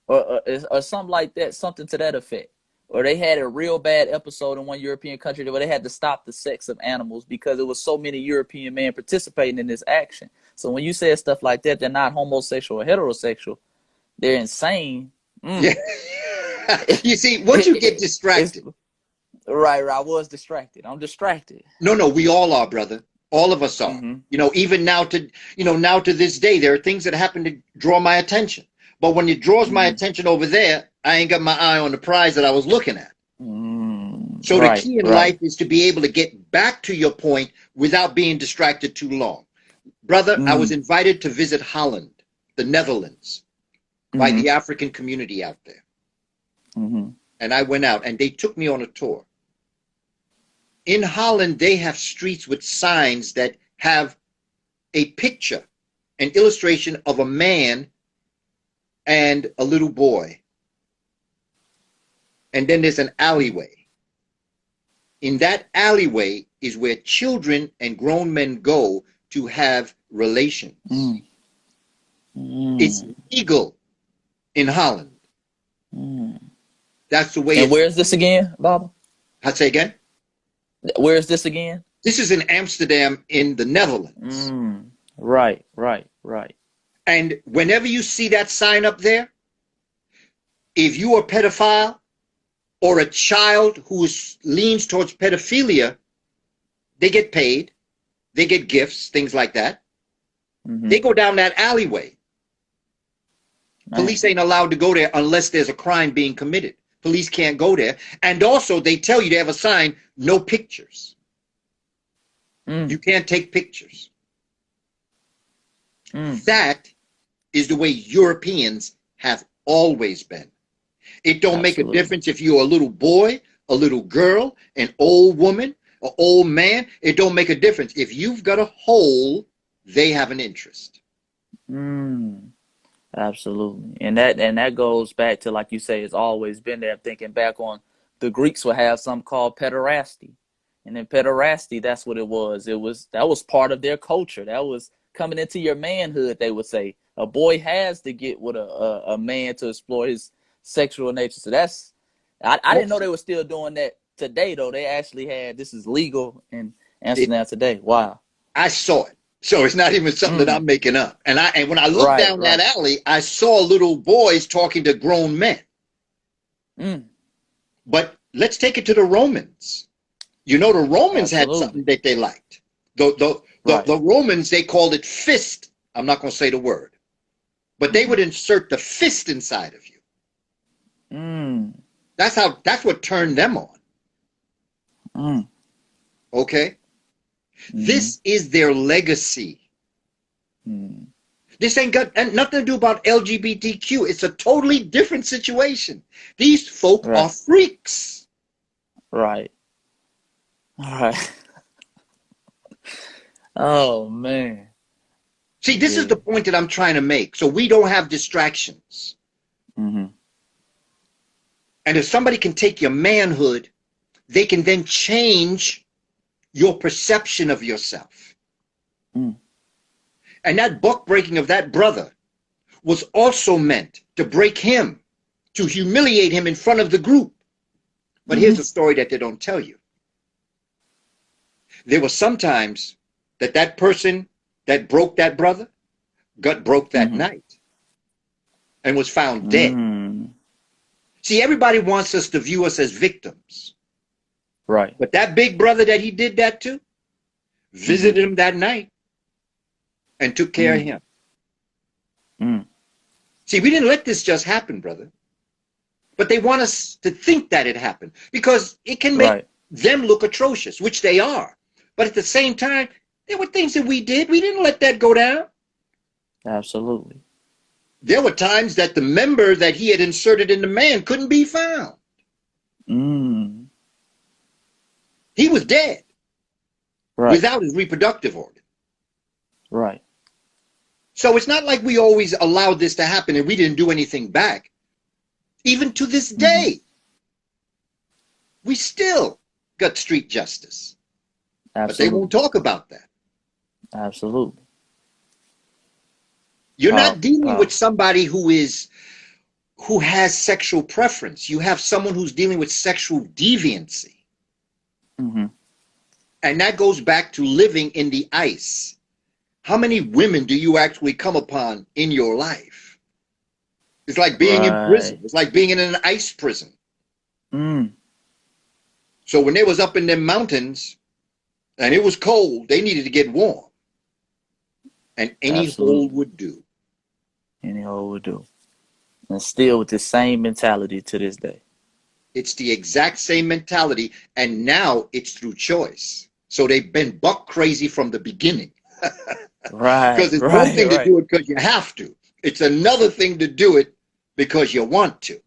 or something like that, something to that effect. Or they had a real bad episode in one European country where they had to stop the sex of animals because there was so many European men participating in this action. So when you say stuff like that, they're not homosexual or heterosexual. They're insane. Yeah. You see, once you get distracted. Right. I was distracted. I'm distracted. No, we all are, brother. All of us are. You know, even now to this day, there are things that happen to draw my attention. But when it draws my attention over there, I ain't got my eye on the prize that I was looking at. So the key in life is to be able to get back to your point without being distracted too long. Brother, I was invited to visit Holland, the Netherlands, by the African community out there. And I went out and they took me on a tour. In Holland, they have streets with signs that have a picture, an illustration of a man and a little boy. And then there's an alleyway. In that alleyway is where children and grown men go to have relations. It's legal in Holland. That's the way. And where is this again, Bob? I'd say again? Where is this again? This is in Amsterdam in the Netherlands. Right. And whenever you see that sign up there, if you are a pedophile or a child who leans towards pedophilia, they get paid, they get gifts, things like that. They go down that alleyway. Police ain't allowed to go there unless there's a crime being committed. Police can't go there. And also, they tell you, they have a sign, no pictures. You can't take pictures. That is the way Europeans have always been. It don't make a difference if you're a little boy, a little girl, an old woman, an old man. It don't make a difference. If you've got a hole, they have an interest. Absolutely. And that goes back to, like you say, it's always been there. Thinking back on, the Greeks would have something called pederasty. And in pederasty, that's what it was. That was part of their culture. That was coming into your manhood, they would say. A boy has to get with a man to explore his sexual nature. So I didn't know they were still doing that today, though. They actually had, this is legal in Amsterdam today. Wow. I saw it. So it's not even something that I'm making up. And when I looked down that alley, I saw little boys talking to grown men. But let's take it to the Romans. You know, the Romans had something that they liked. The Romans, they called it fist. I'm not going to say the word. But they would insert the fist inside of you. That's what turned them on. Okay? This is their legacy. This ain't got nothing to do about LGBTQ. It's a totally different situation. These folk are freaks. Right. All right. Oh, man. See, this is the point that I'm trying to make. So we don't have distractions. And if somebody can take your manhood, they can then change your perception of yourself. And that buck breaking of that brother was also meant to break him, to humiliate him in front of the group. But here's a story that they don't tell you. There were sometimes that person that broke that brother got broke that night and was found dead. See, everybody wants us to view us as victims. Right. But that big brother that he did that to visited him that night and took care of him. See, we didn't let this just happen, brother. But they want us to think that it happened because it can make them look atrocious, which they are. But at the same time, there were things that we did. We didn't let that go down. Absolutely. There were times that the member that he had inserted in the man couldn't be found. He was dead without his reproductive organ. Right. So it's not like we always allowed this to happen and we didn't do anything back. Even to this day, we still got street justice. But they won't talk about that. Absolutely. You're not dealing with somebody who has sexual preference. You have someone who's dealing with sexual deviancy. And that goes back to living in the ice. How many women do you actually come upon in your life? It's like being in prison. It's like being in an ice prison. So when they was up in them mountains and it was cold, they needed to get warm. And any hole would do. Any hole would do. And still with the same mentality to this day. It's the exact same mentality. And now it's through choice. So they've been buck crazy from the beginning. Because it's one thing to do it because you have to. It's another thing to do it because you want to.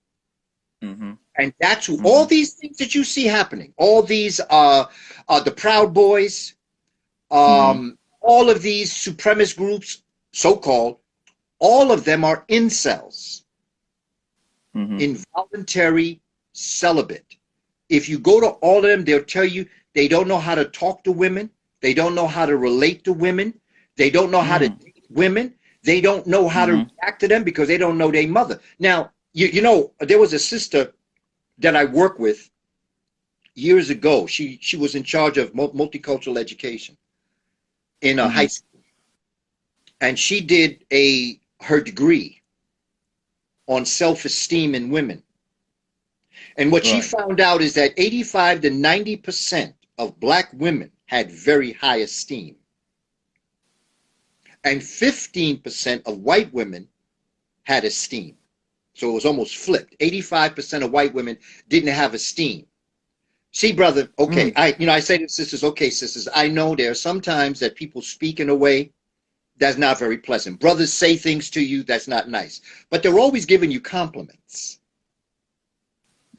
And that's who all these things that you see happening, all these the Proud Boys, all of these supremacist groups, so-called, all of them are incels, involuntary celibate. If you go to all of them, they'll tell you they don't know how to talk to women. They don't know how to relate to women. They don't know how to date women. They don't know how to react to them because they don't know their mother. Now, you know, there was a sister that I worked with years ago. She was in charge of multicultural education in a high school. And she did her degree on self-esteem in women. And what she found out is that 85 to 90% of black women had very high esteem. And 15% of white women had esteem. So it was almost flipped. 85% of white women didn't have esteem. See, brother, okay, I say to sisters, okay, sisters, I know there are some times that people speak in a way that's not very pleasant. Brothers say things to you that's not nice, but they're always giving you compliments.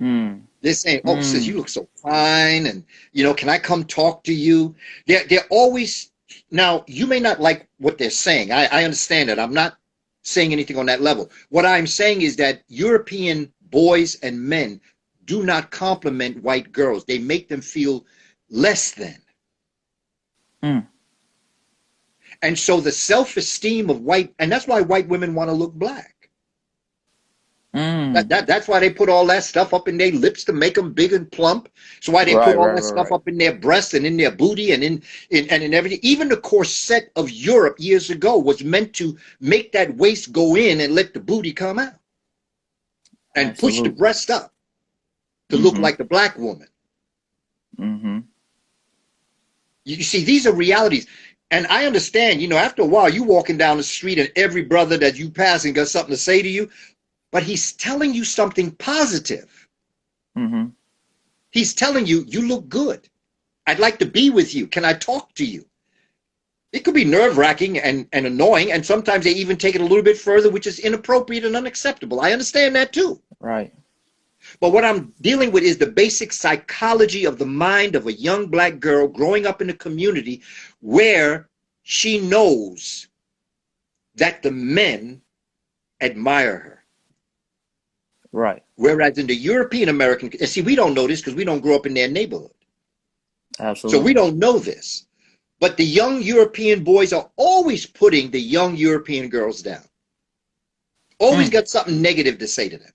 They're saying, oh, sis, you look so fine, and, can I come talk to you? They're always, now, you may not like what they're saying. I understand that. I'm not saying anything on that level. What I'm saying is that European boys and men do not compliment white girls. They make them feel less than. And so the self-esteem of white, and that's why white women want to look black. That's why they put all that stuff up in their lips to make them big and plump. So why they put all that stuff up in their breasts and in their booty and in everything. Even the corset of Europe years ago was meant to make that waist go in and let the booty come out. And push the breast up to look like the black woman. You see, these are realities. And I understand, after a while, you walking down the street and every brother that you pass and got something to say to you, but he's telling you something positive. He's telling you, you look good. I'd like to be with you. Can I talk to you? It could be nerve-wracking and annoying, and sometimes they even take it a little bit further, which is inappropriate and unacceptable. I understand that too. Right. But what I'm dealing with is the basic psychology of the mind of a young black girl growing up in a community where she knows that the men admire her. Right. Whereas in the European American, and see, we don't know this because we don't grow up in their neighborhood. Absolutely. So we don't know this. But the young European boys are always putting the young European girls down. Always got something negative to say to them.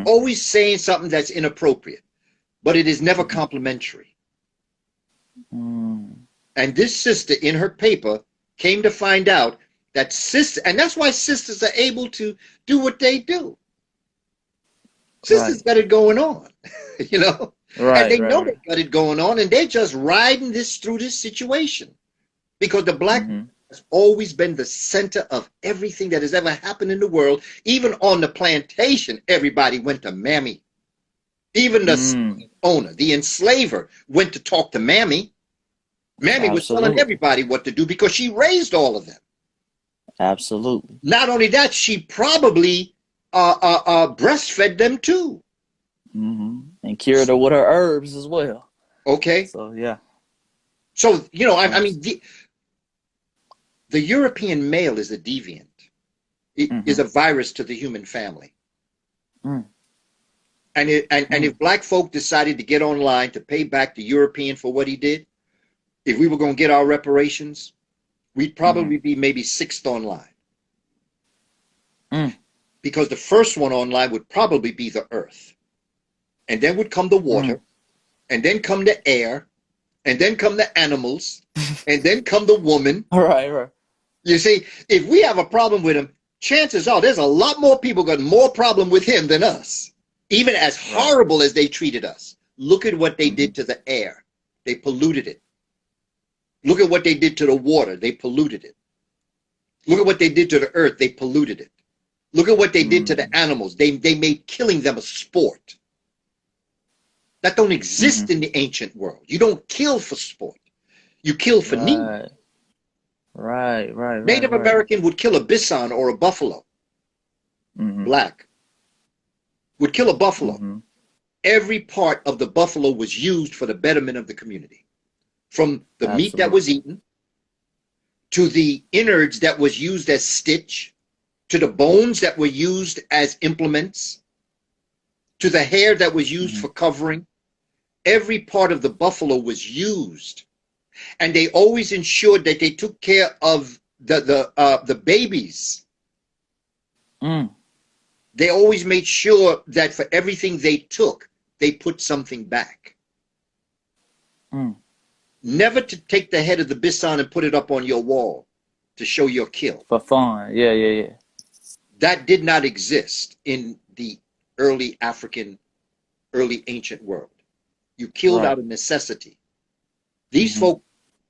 Always saying something that's inappropriate. But it is never complimentary. And this sister in her paper came to find out that sister, and that's why sisters are able to do what they do. Sisters got it going on, and they know they got it going on, and they're just riding this through this situation because the black has always been the center of everything that has ever happened in the world. Even on the plantation, everybody went to Mammy. Even the owner, the enslaver, went to talk to Mammy. Mammy was telling everybody what to do because she raised all of them. Absolutely. Not only that, she probably breastfed them too. And cured her with her herbs as well. Okay. So, yeah. So, I mean, the European male is a deviant. It is a virus to the human family. And if black folk decided to get online to pay back the European for what he did, if we were going to get our reparations, we'd probably be maybe sixth online. Because the first one online would probably be the earth. And then would come the water, and then come the air, and then come the animals, and then come the woman. Right. You see, if we have a problem with him, chances are there's a lot more people got more problem with him than us. Even as horrible as they treated us. Look at what they did to the air. They polluted it. Look at what they did to the water. They polluted it. Look at what they did to the earth. They polluted it. Look at what they did to the animals. They made killing them a sport. That don't exist in the ancient world. You don't kill for sport. You kill for need. Right. Native American would kill a bison or a buffalo. Black would kill a buffalo. Every part of the buffalo was used for the betterment of the community. From the meat that was eaten, to the innards that was used as stitch, to the bones that were used as implements, to the hair that was used for covering. Every part of the buffalo was used. And they always ensured that they took care of the babies. They always made sure that for everything they took, they put something back. Never to take the head of the bison and put it up on your wall to show your kill. For fun. Yeah. That did not exist in the early ancient world. You killed out of necessity. These folk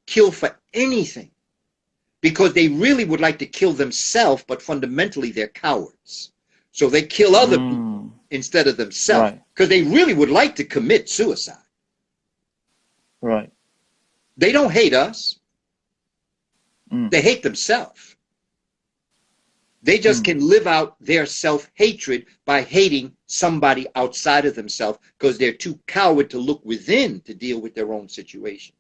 kill for anything. because they really would like to kill themselves, but fundamentally they're cowards. So they kill other people instead of themselves because they really would like to commit suicide. Right. They don't hate us. They hate themselves. They just can live out their self-hatred by hating somebody outside of themselves because they're too coward to look within to deal with their own situation.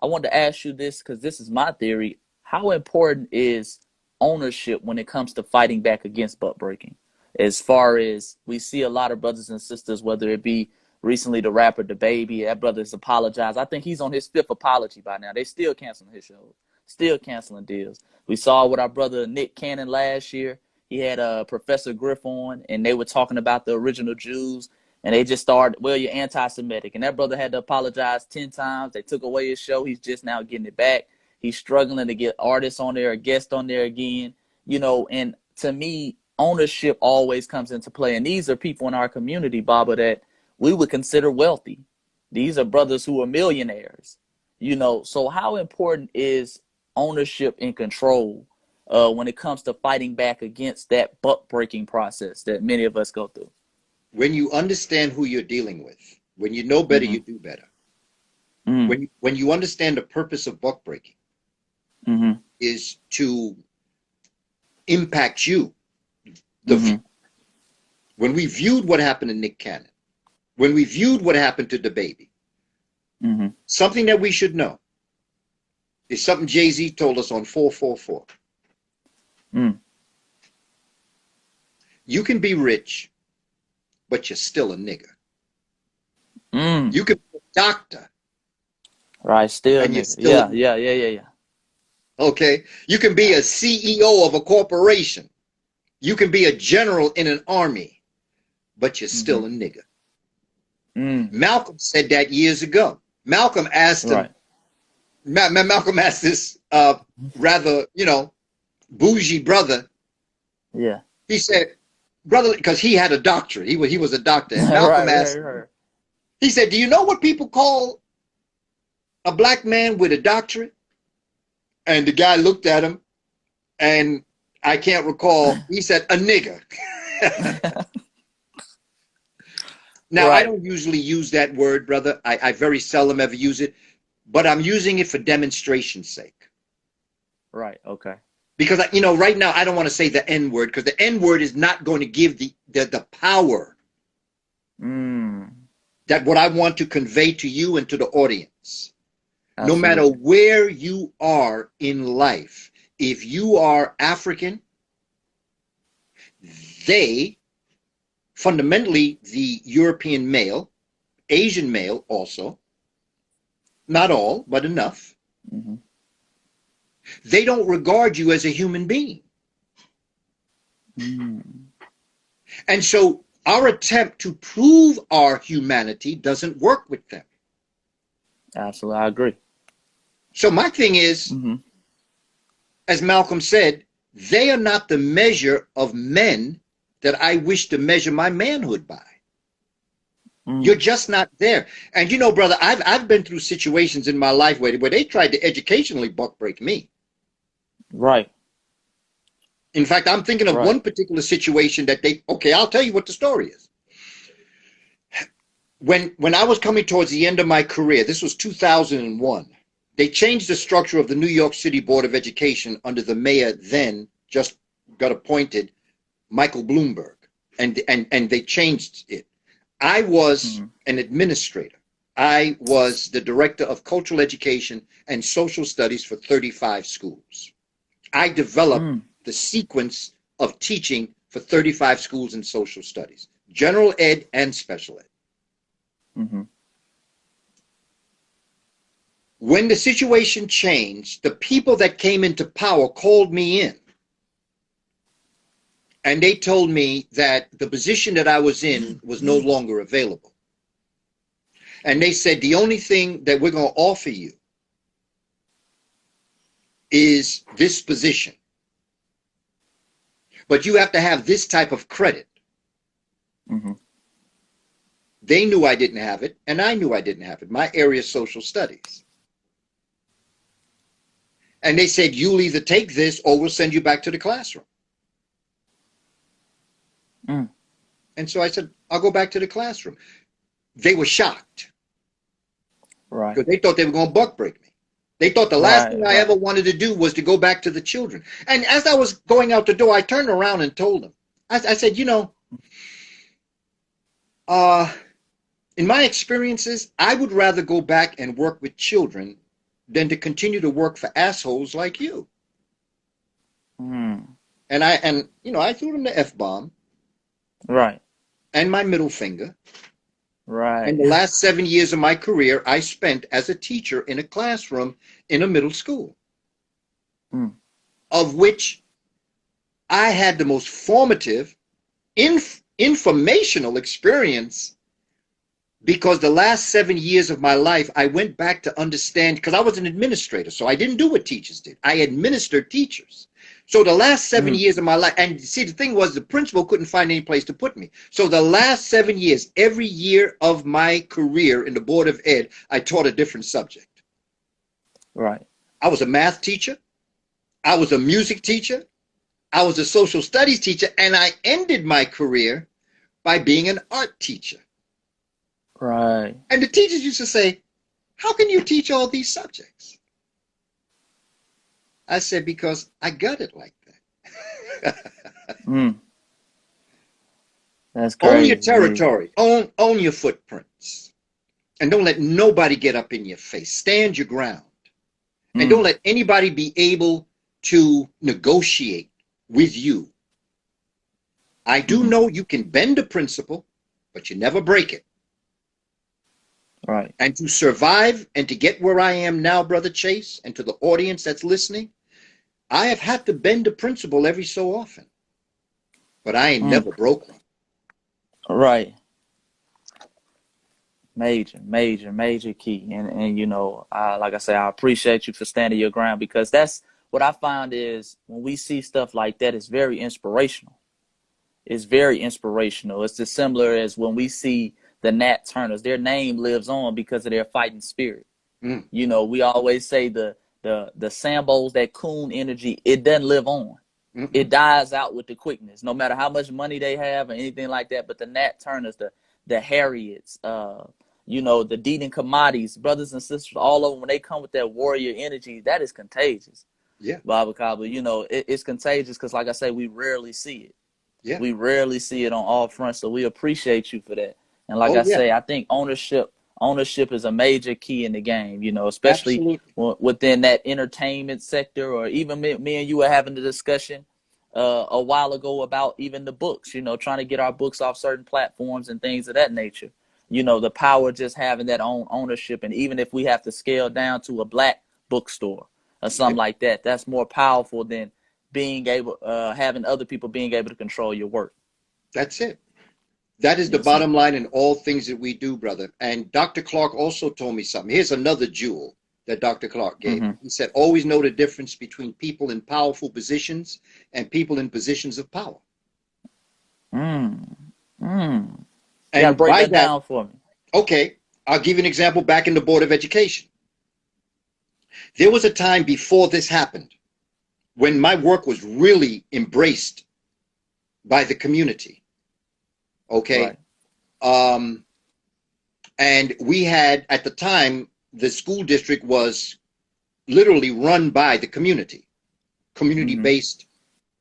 I wanted to ask you this because this is my theory. How important is ownership when it comes to fighting back against butt breaking? As far as we see a lot of brothers and sisters, whether it be recently the rapper the Baby, that brother's apologized. I think he's on his 5th apology by now. They still canceling his shows, still canceling deals. We saw with our brother Nick Cannon last year. He had Professor Griff on, and they were talking about the original Jews, and they just started, well, you're anti-Semitic. And that brother had to apologize 10 times. They took away his show. He's just now getting it back. He's struggling to get artists on there, a guest on there again. You know, and to me, ownership always comes into play. And these are people in our community, Baba, that we would consider wealthy. These are brothers who are millionaires. You know, so how important is ownership and control when it comes to fighting back against that butt breaking process that many of us go through? When you understand who you're dealing with, when you know better, you do better. When you understand the purpose of buck breaking is to impact you. When we viewed what happened to Nick Cannon, when we viewed what happened to the Baby, something that we should know is something Jay-Z told us on 444. You can be rich, but you're still a nigger. You can be a doctor. Right, still a nigger. Yeah. Okay? You can be a CEO of a corporation. You can be a general in an army, but you're still a nigger. Malcolm said that years ago. Malcolm asked him, Malcolm asked this rather, bougie brother. Yeah. He said, brother, because he had a doctorate. He was a doctor. And Malcolm asked, he said, do you know what people call a black man with a doctorate? And the guy looked at him, and I can't recall. He said, a nigger. Now, I don't usually use that word, brother. I very seldom ever use it, but I'm using it for demonstration's sake. Right, okay. Because, right now, I don't want to say the N word, because the N word is not going to give the power that what I want to convey to you and to the audience. Absolutely. No matter where you are in life, if you are African, they, fundamentally the European male, Asian male also, not all, but enough, they don't regard you as a human being. And so our attempt to prove our humanity doesn't work with them. Absolutely, I agree. So my thing is, as Malcolm said, they are not the measure of men that I wish to measure my manhood by. You're just not there. And brother, I've been through situations in my life where they tried to educationally buck break me. Right. In fact, I'm thinking of one particular situation that I'll tell you what the story is. When I was coming towards the end of my career, this was 2001, they changed the structure of the New York City Board of Education under the mayor then, just got appointed, Michael Bloomberg, and they changed it. I was an administrator. I was the director of cultural education and social studies for 35 schools. I developed the sequence of teaching for 35 schools in social studies, general ed and special ed. When the situation changed, the people that came into power called me in. And they told me that the position that I was in was no longer available. And they said, the only thing that we're going to offer you is this position. But you have to have this type of credit. They knew I didn't have it, and I knew I didn't have it. My area is social studies. And they said, you'll either take this or we'll send you back to the classroom. And so I said, I'll go back to the classroom. They were shocked. Right. Because they thought they were going to buck break me. They thought the last thing I ever wanted to do was to go back to the children. And as I was going out the door, I turned around and told them, I said, you know, in my experiences, I would rather go back and work with children than to continue to work for assholes like you. And I threw them the F-bomb. Right. And my middle finger. Right. And the last 7 years of my career, I spent as a teacher in a classroom in a middle school, of which I had the most formative, informational experience, because the last 7 years of my life, I went back to understand, because I was an administrator, so I didn't do what teachers did. I administered teachers. So the last 7 years of my life, and see, the thing was, the principal couldn't find any place to put me. So the last 7 years, every year of my career in the Board of Ed, I taught a different subject. Right. I was a math teacher. I was a music teacher. I was a social studies teacher. And I ended my career by being an art teacher. Right. And the teachers used to say, how can you teach all these subjects? I said, because I got it like that. That's crazy. Own your territory. Own your footprints. And don't let nobody get up in your face. Stand your ground. And don't let anybody be able to negotiate with you. I do know you can bend a principle, but you never break it. Right. And to survive and to get where I am now, Brother Chase, and to the audience that's listening, I have had to bend a principle every so often. But I ain't never broke one. Right. Major key. And you know, like I say, I appreciate you for standing your ground, because that's what I find is when we see stuff like that, it's very inspirational. It's very inspirational. It's as similar as when we see the Nat Turners. Their name lives on because of their fighting spirit. You know, we always say the Sambos, that coon energy, it doesn't live on. It dies out with the quickness, no matter how much money they have or anything like that. But the Nat Turners, the Harriets, you know, the Deedon Commodities, brothers and sisters, all over, when they come with that warrior energy, that is contagious. Yeah. Dr. Kaba, you know, it's contagious because, like I say, we rarely see it. Yeah. We rarely see it on all fronts, so we appreciate you for that. And like I say, I think ownership is a major key in the game, you know, especially within that entertainment sector, or even me and you were having the discussion a while ago about even the books, you know, trying to get our books off certain platforms and things of that nature. You know, the power of just having that ownership. And even if we have to scale down to a black bookstore or something like that, that's more powerful than being able, having other people being able to control your work. That's it. That is the bottom line in all things that we do, brother. And Dr. Clark also told me something. Here's another jewel that Dr. Clark gave me. He said, always know the difference between people in powerful positions and people in positions of power. You gotta break that down for me. Okay, I'll give you an example. Back in the Board of Education, there was a time before this happened when my work was really embraced by the community. Okay. Right. And we had, at the time, the school district was literally run by the community-based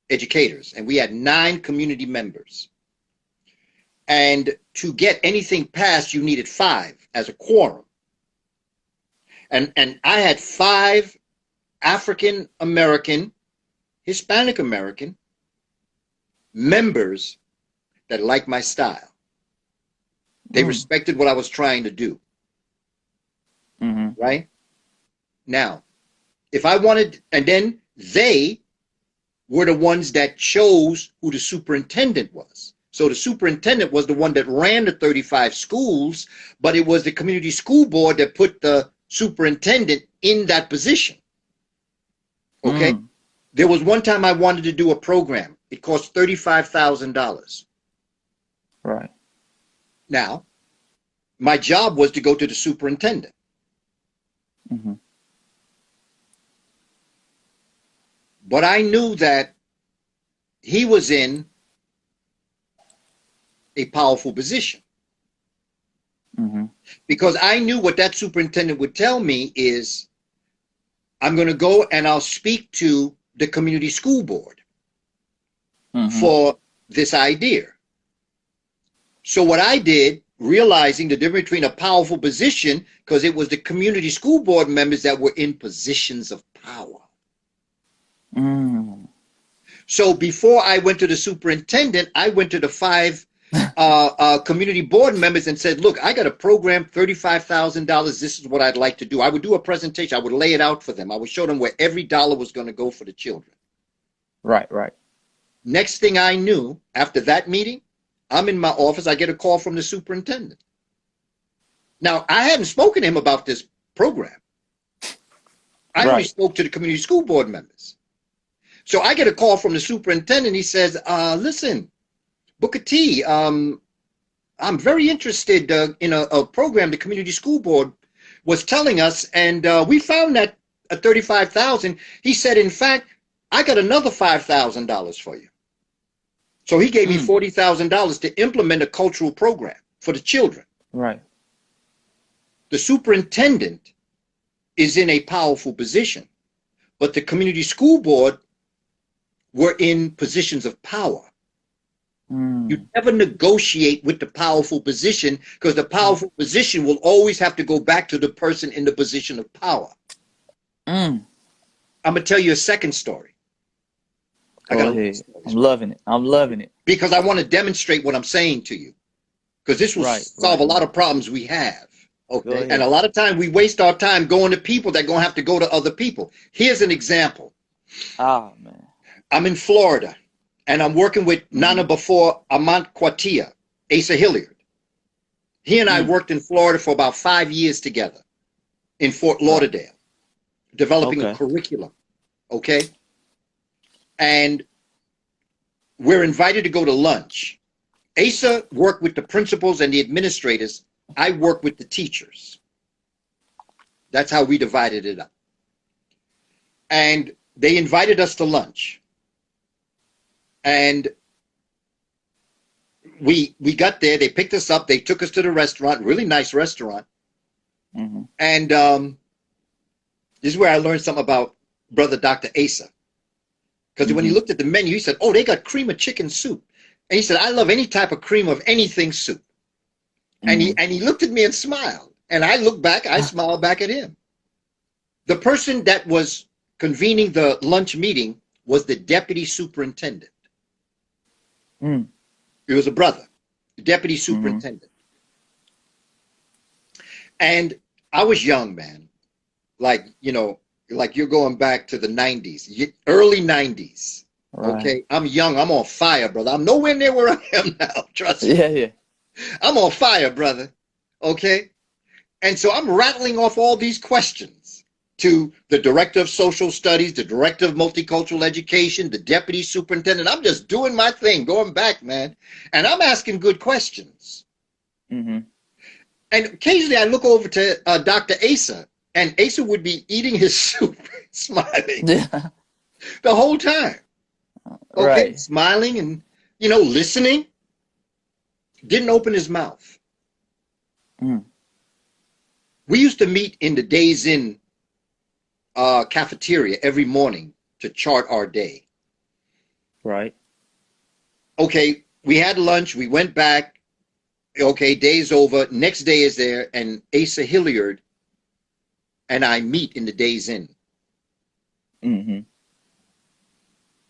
educators. And we had 9 community members. And to get anything passed, you needed 5 as a quorum. And I had 5 African American, Hispanic American members that liked my style. They respected what I was trying to do. Right? Now, if I wanted, and then they were the ones that chose who the superintendent was. So the superintendent was the one that ran the 35 schools, but it was the community school board that put the superintendent in that position. Okay? There was one time I wanted to do a program. It cost $35,000. Right. Now, my job was to go to the superintendent. But I knew that he was in a powerful position. Because I knew what that superintendent would tell me is, I'm going to go and I'll speak to the community school board for this idea. So what I did, realizing the difference between a powerful position, because it was the community school board members that were in positions of power. So before I went to the superintendent, I went to the 5 community board members and said, look, I got a program, $35,000. This is what I'd like to do. I would do a presentation. I would lay it out for them. I would show them where every dollar was going to go for the children. Right, right. Next thing I knew, after that meeting, I'm in my office. I get a call from the superintendent. Now, I hadn't spoken to him about this program. I only spoke to the community school board members. So I get a call from the superintendent. He says, listen, Booker T, I'm very interested in a program the community school board was telling us, and we found that at $35,000. He said, in fact, I got another $5,000 for you. So he gave me $40,000 to implement a cultural program for the children. Right. The superintendent is in a powerful position, but the community school board were in positions of power. You never negotiate with the powerful position, because the powerful position will always have to go back to the person in the position of power. I'm going to tell you a second story. Go ahead. I'm loving it. I'm loving it. Because I want to demonstrate what I'm saying to you. Because this will solve a lot of problems we have. Okay. And a lot of time we waste our time going to people that are going to have to go to other people. Here's an example. Man. I'm in Florida, and I'm working with Nana before Amant Kwatia, Asa Hilliard. He and I worked in Florida for about 5 years together in Fort Lauderdale, developing a curriculum. Okay. And we're invited to go to lunch. Asa worked with the principals and the administrators. I worked with the teachers. That's how we divided it up. And they invited us to lunch. And we got there. They picked us up. They took us to the restaurant, really nice restaurant. And this is where I learned something about brother Dr. Asa. Because when he looked at the menu, he said, oh, they got cream of chicken soup. And he said, I love any type of cream of anything soup. And he looked at me and smiled. And I looked back, I smiled back at him. The person that was convening the lunch meeting was the deputy superintendent. He was a brother, the deputy superintendent. And I was young, man. Like, you know, like you're going back to the 90s, early 90s. Okay. I'm young. I'm on fire, brother. I'm nowhere near where I am now. Trust me. Yeah. I'm on fire, brother. Okay. And so I'm rattling off all these questions to the director of social studies, the director of multicultural education, the deputy superintendent. I'm just doing my thing, going back, man. And I'm asking good questions. And occasionally I look over to Dr. Asa, and Asa would be eating his soup, smiling the whole time. Okay, smiling and, you know, listening. Didn't open his mouth. We used to meet in the Days Inn cafeteria every morning to chart our day. Okay, we had lunch. We went back. Okay, day's over. Next day is there, and Asa Hilliard and I meet in the Days Inn.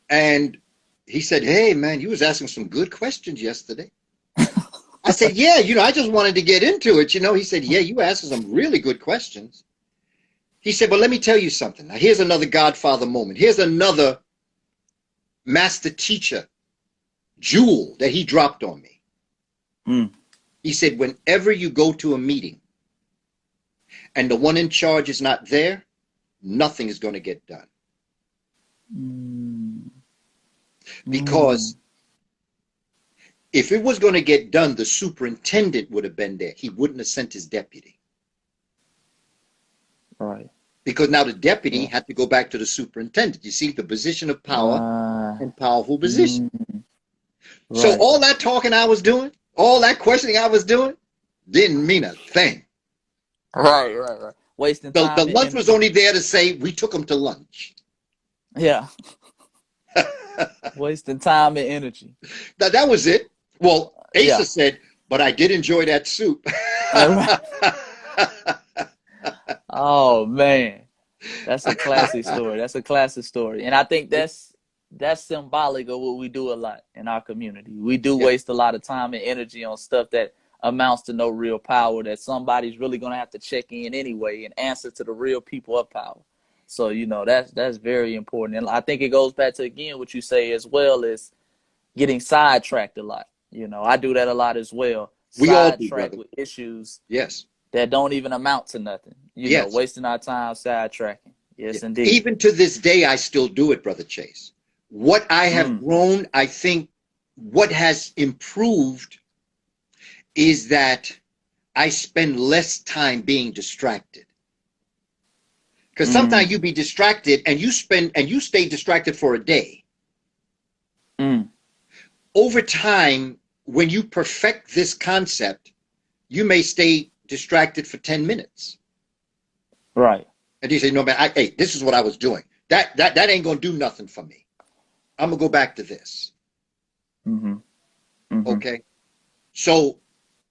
And he said, hey, man, you was asking some good questions yesterday. I said, yeah, you know, I just wanted to get into it, you know. He said, yeah, you asking some really good questions. He said, but let me tell you something. Now, here's another Godfather moment. Here's another master teacher jewel that he dropped on me. He said, whenever you go to a meeting and the one in charge is not there, nothing is going to get done. Because if it was going to get done, the superintendent would have been there. He wouldn't have sent his deputy. because now the deputy Yeah. had to go back to the superintendent. You see, the position of power and powerful position. So Right. all that talking I was doing, all that questioning I was doing, didn't mean a thing. Right. Wasting The time and lunch was energy. only there to say we took them to lunch. Yeah. Wasting time and energy. That was it. Well, Asa Yeah. said, but I did enjoy that soup. Right. Oh man. That's a classic story. That's a classic story. And I think that's symbolic of what we do a lot in our community. We do Yeah. waste a lot of time and energy on stuff that amounts to no real power, that somebody's really gonna have to check in anyway and answer to the real people of power. So, that's very important. And I think it goes back to again what you say as well is getting sidetracked a lot. I do that a lot as well. We all do, Sidetracked brother. with issues Yes. that don't even amount to nothing. Yes. Wasting our time sidetracking. Yeah. Yes, indeed. Even to this day, I still do it, Brother Chase. What I have grown, I think what has improved is that I spend less time being distracted. Because sometimes you be distracted and you stay distracted for a day. Over time, when you perfect this concept, you may stay distracted for 10 minutes. Right. And you say, no, man, hey, this is what I was doing. That ain't going to do nothing for me. I'm going to go back to this. Okay? So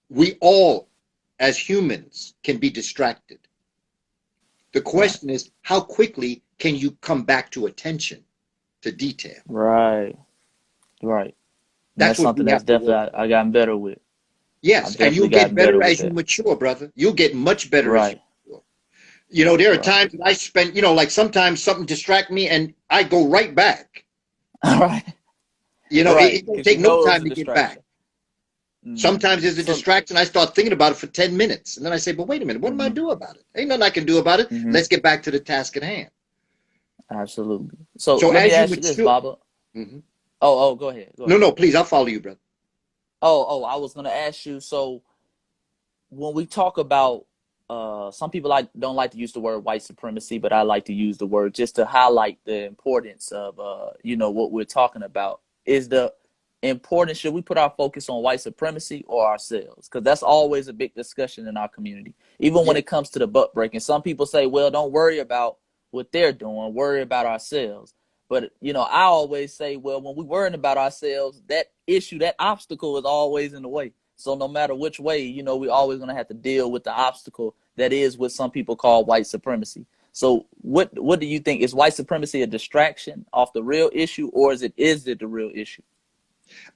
we all, as humans, can be distracted. The question is, how quickly can you come back to attention, to detail? Right. That's What something we that's have to work definitely I gotten better with. Yes, and you'll get better as you mature, brother. You'll get much better as you mature. There are times that I spend, like sometimes something distract me and I go right back. Right. It don't take no time to get back. Mm. Sometimes there's a distraction. I start thinking about it for 10 minutes. And then I say, but wait a minute, what am I doing about it? Ain't nothing I can do about it. Let's get back to the task at hand. Absolutely. So let me as you ask you mature, this, Baba. Oh, go ahead. No, please, I'll follow you, brother. I was going to ask you, so when we talk about, some people don't like to use the word white supremacy, but I like to use the word just to highlight the importance of, what we're talking about. Is the importance, should we put our focus on white supremacy or ourselves? Because that's always a big discussion in our community, even when it comes to the butt breaking. Some people say, well, don't worry about what they're doing, worry about ourselves. But, I always say, well, when we're worrying about ourselves, that issue, that obstacle is always in the way. So no matter which way, we're always going to have to deal with the obstacle that is what some people call white supremacy. So what do you think? Is white supremacy a distraction off the real issue, or is it the real issue?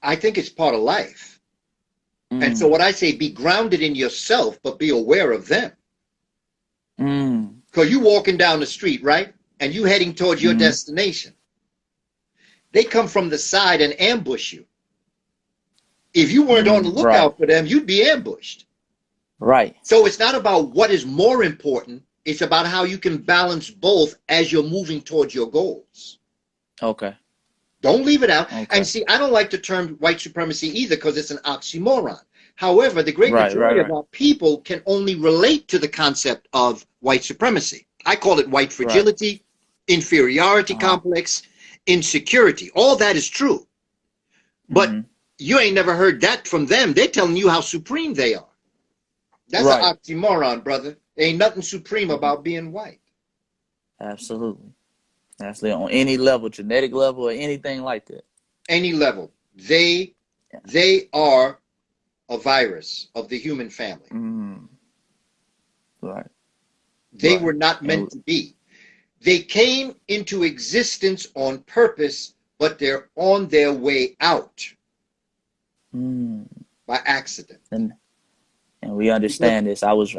I think it's part of life. And so what I say, be grounded in yourself, but be aware of them. Because you walking down the street, right? And you heading towards your destination. They come from the side and ambush you. If you weren't on the lookout for them, you'd be ambushed. Right. So it's not about what is more important. It's about how you can balance both as you're moving towards your goals. Okay. Don't leave it out. Okay. And see, I don't like the term white supremacy either because it's an oxymoron. However, the great majority of our people can only relate to the concept of white supremacy. I call it white fragility, inferiority complex, insecurity. All that is true. But you ain't never heard that from them. They're telling you how supreme they are. That's an oxymoron, brother. There ain't nothing supreme about being white. Absolutely. On any level, genetic level or anything like that. Any level. They are a virus of the human family. Right. They were not meant to be. They came into existence on purpose, but they're on their way out by accident. And we understand this. I was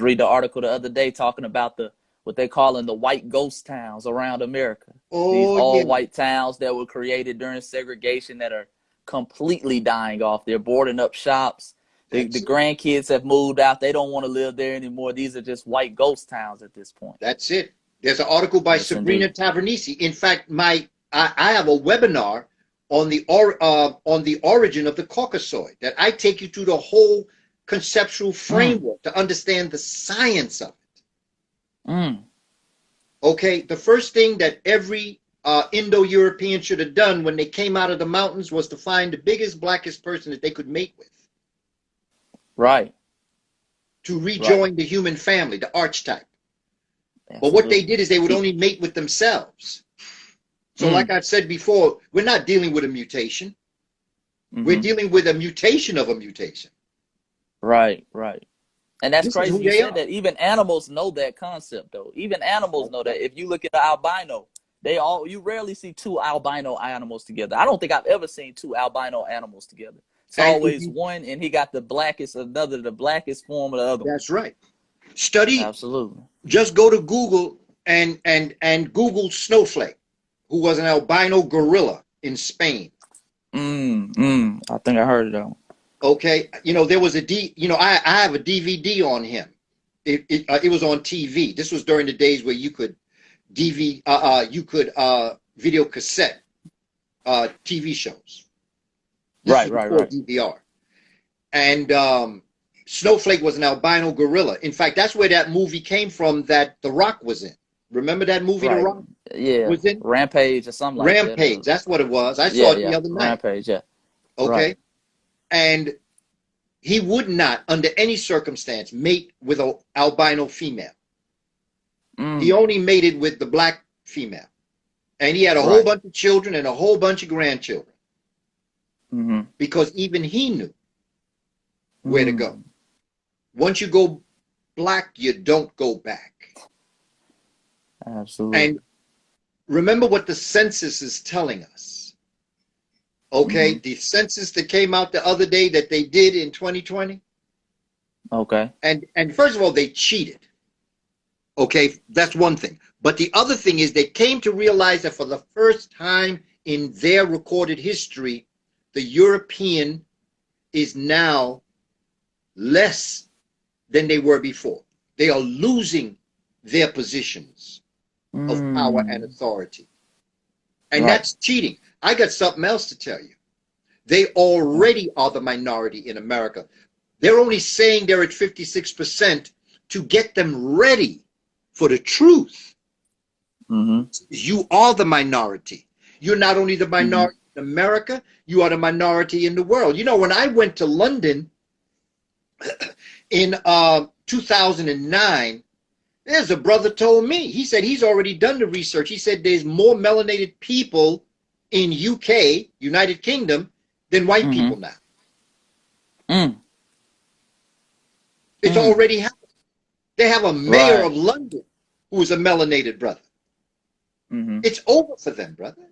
reading the article the other day talking about what they calling the white ghost towns around America. These all white towns that were created during segregation that are completely dying off. They're boarding up shops. The grandkids have moved out. They don't want to live there anymore. These are just white ghost towns at this point. That's it. There's an article by Sabrina Tavernisi. In fact, I have a webinar on the origin of the Caucasoid that I take you through the whole conceptual framework to understand the science of it. Okay, the first thing that every Indo-European should have done when they came out of the mountains was to find the biggest, blackest person that they could mate with. Right. To Right. rejoin the human family, the archetype. But what they Absolutely. did is they would only mate with themselves. So like Mm. I've said before, we're not dealing with a mutation. We're Mm-hmm. dealing with a mutation of a mutation. Right. Right. And that's This is who crazy you they said are. that. Even animals know that concept, though. Even animals That's know right. that. If you look at the albino, you rarely see two albino animals together. I don't think I've ever seen two albino animals together. It's And if always you, one, and he got the blackest, another, the blackest form of the other one. that's right. Study, Absolutely. just go to Google and Google Snowflake, who was an albino gorilla in Spain. I think I heard of that one. Okay, there was I have a DVD on him. It was on TV. This was during the days where you could video cassette TV shows. This was Right. Right. before Right. DVR. And Snowflake was an albino gorilla. In fact, that's where that movie came from that The Rock was in. Remember that movie The Right. Rock Yeah. was in? Rampage or something like that. Rampage. That's what it was. I saw Yeah. it the Yeah. other night. Rampage. Yeah. Right. Okay. And he would not, under any circumstance, mate with an albino female. He Mm. only mated with the black female. And he had a whole Right. bunch of children and a whole bunch of grandchildren Mm-hmm. because even he knew where to go. Mm. Once you go black, you don't go back. And Absolutely. remember what the census is telling us. Okay, Mm-hmm. the census that came out the other day that they did in 2020. Okay. And first of all, they cheated. Okay, that's one thing. But the other thing is they came to realize that for the first time in their recorded history, the European is now less than they were before. They are losing their positions of power and Mm. authority. And Right. that's cheating. I got something else to tell you. They already are the minority in America. They're only saying they're at 56% to get them ready for the truth. Mm-hmm. You are the minority. You're not only the Mm-hmm. minority in America, you are the minority in the world. When I went to London in 2009, there's a brother told me, he said he's already done the research. He said there's more melanated people in UK, United Kingdom, than white Mm-hmm. people now. Mm. It's Mm. already happened. They have a mayor of Right. London who is a melanated brother. Mm-hmm. It's over for them, brother.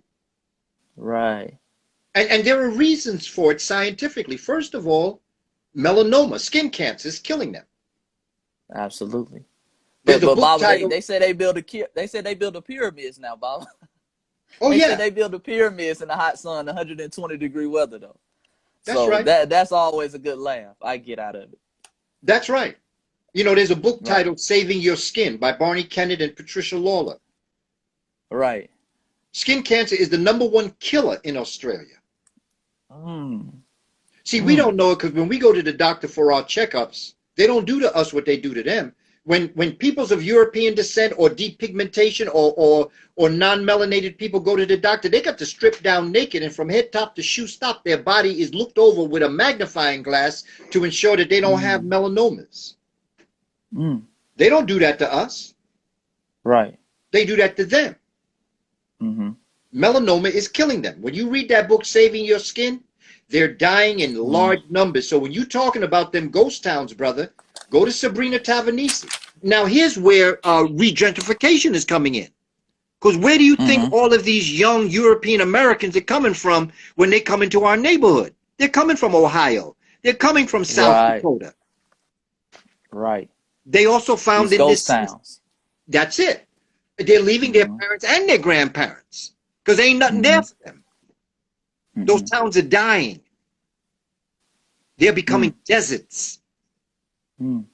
Right. And there are reasons for it scientifically. First of all, melanoma, skin cancer, is killing them. Absolutely. There's a But book Baba, titled, they said they build the pyramids now, Baba. oh They said yeah, they build the pyramids in the hot sun, 120-degree weather though. that's So right. that's always a good laugh I get out of it. That's right. There's a book Right. titled Saving Your Skin by Barney Kennett and Patricia Lawler. Right. Skin cancer is the #1 killer in Australia. Mm. See, we Mm. don't know it because when we go to the doctor for our checkups, they don't do to us what they do to them. When peoples of European descent or depigmentation or non-melanated people go to the doctor, they got to strip down naked, and from head top to shoe stop, their body is looked over with a magnifying glass to ensure that they don't have Mm. melanomas. Mm. They don't do that to us. Right. They do that to them. Mm-hmm. Melanoma is killing them. When you read that book, Saving Your Skin, they're dying in Mm. large numbers. So when you're talking about them ghost towns, brother, go to Sabrina Tavanisi. Now, here's where regentrification is coming in. Because where do you think Mm-hmm. all of these young European Americans are coming from when they come into our neighborhood? They're coming from Ohio. They're coming from South Right. Dakota. Right. They also found These in ghost this, towns. that's it. They're leaving their Mm-hmm. parents and their grandparents because there ain't nothing there Mm-hmm. for them. Those Mm-hmm. towns are dying. They're becoming Mm. deserts. Mm.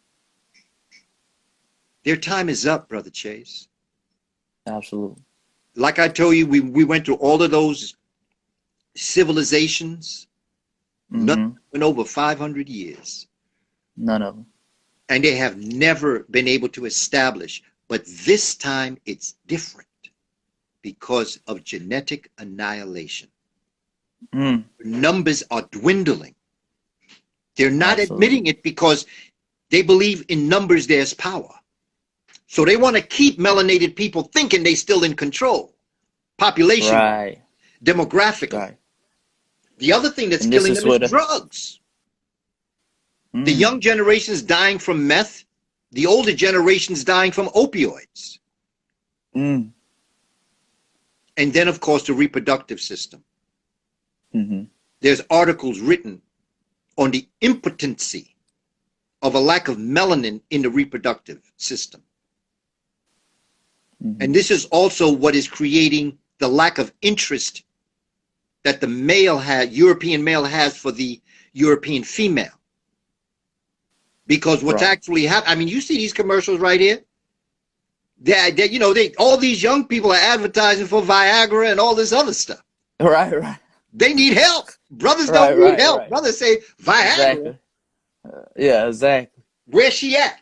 Their time is up, Brother Chase. Absolutely. Like I told you, we went through all of those civilizations, Mm-hmm. nothing in over 500 years. None of them. And they have never been able to establish But this time it's different because of genetic annihilation. Numbers are dwindling. They're not admitting it because they believe in numbers there's power. So they want to keep melanated people thinking they're still in control. Population, demographically. The other thing that's killing them is drugs. The young generation's dying from meth. The older generation's dying from opioids. And then, of course, the reproductive system. There's articles written on the impotency of a lack of melanin in the reproductive system. And this is also what is creating the lack of interest that the male European male has for the European female. Because what's actually happening, I mean, you see these commercials right here? All these young people are advertising for Viagra and all this other stuff. Right. They need help. Brothers don't need help. Brothers say, Viagra. Yeah, exactly. Where's she at?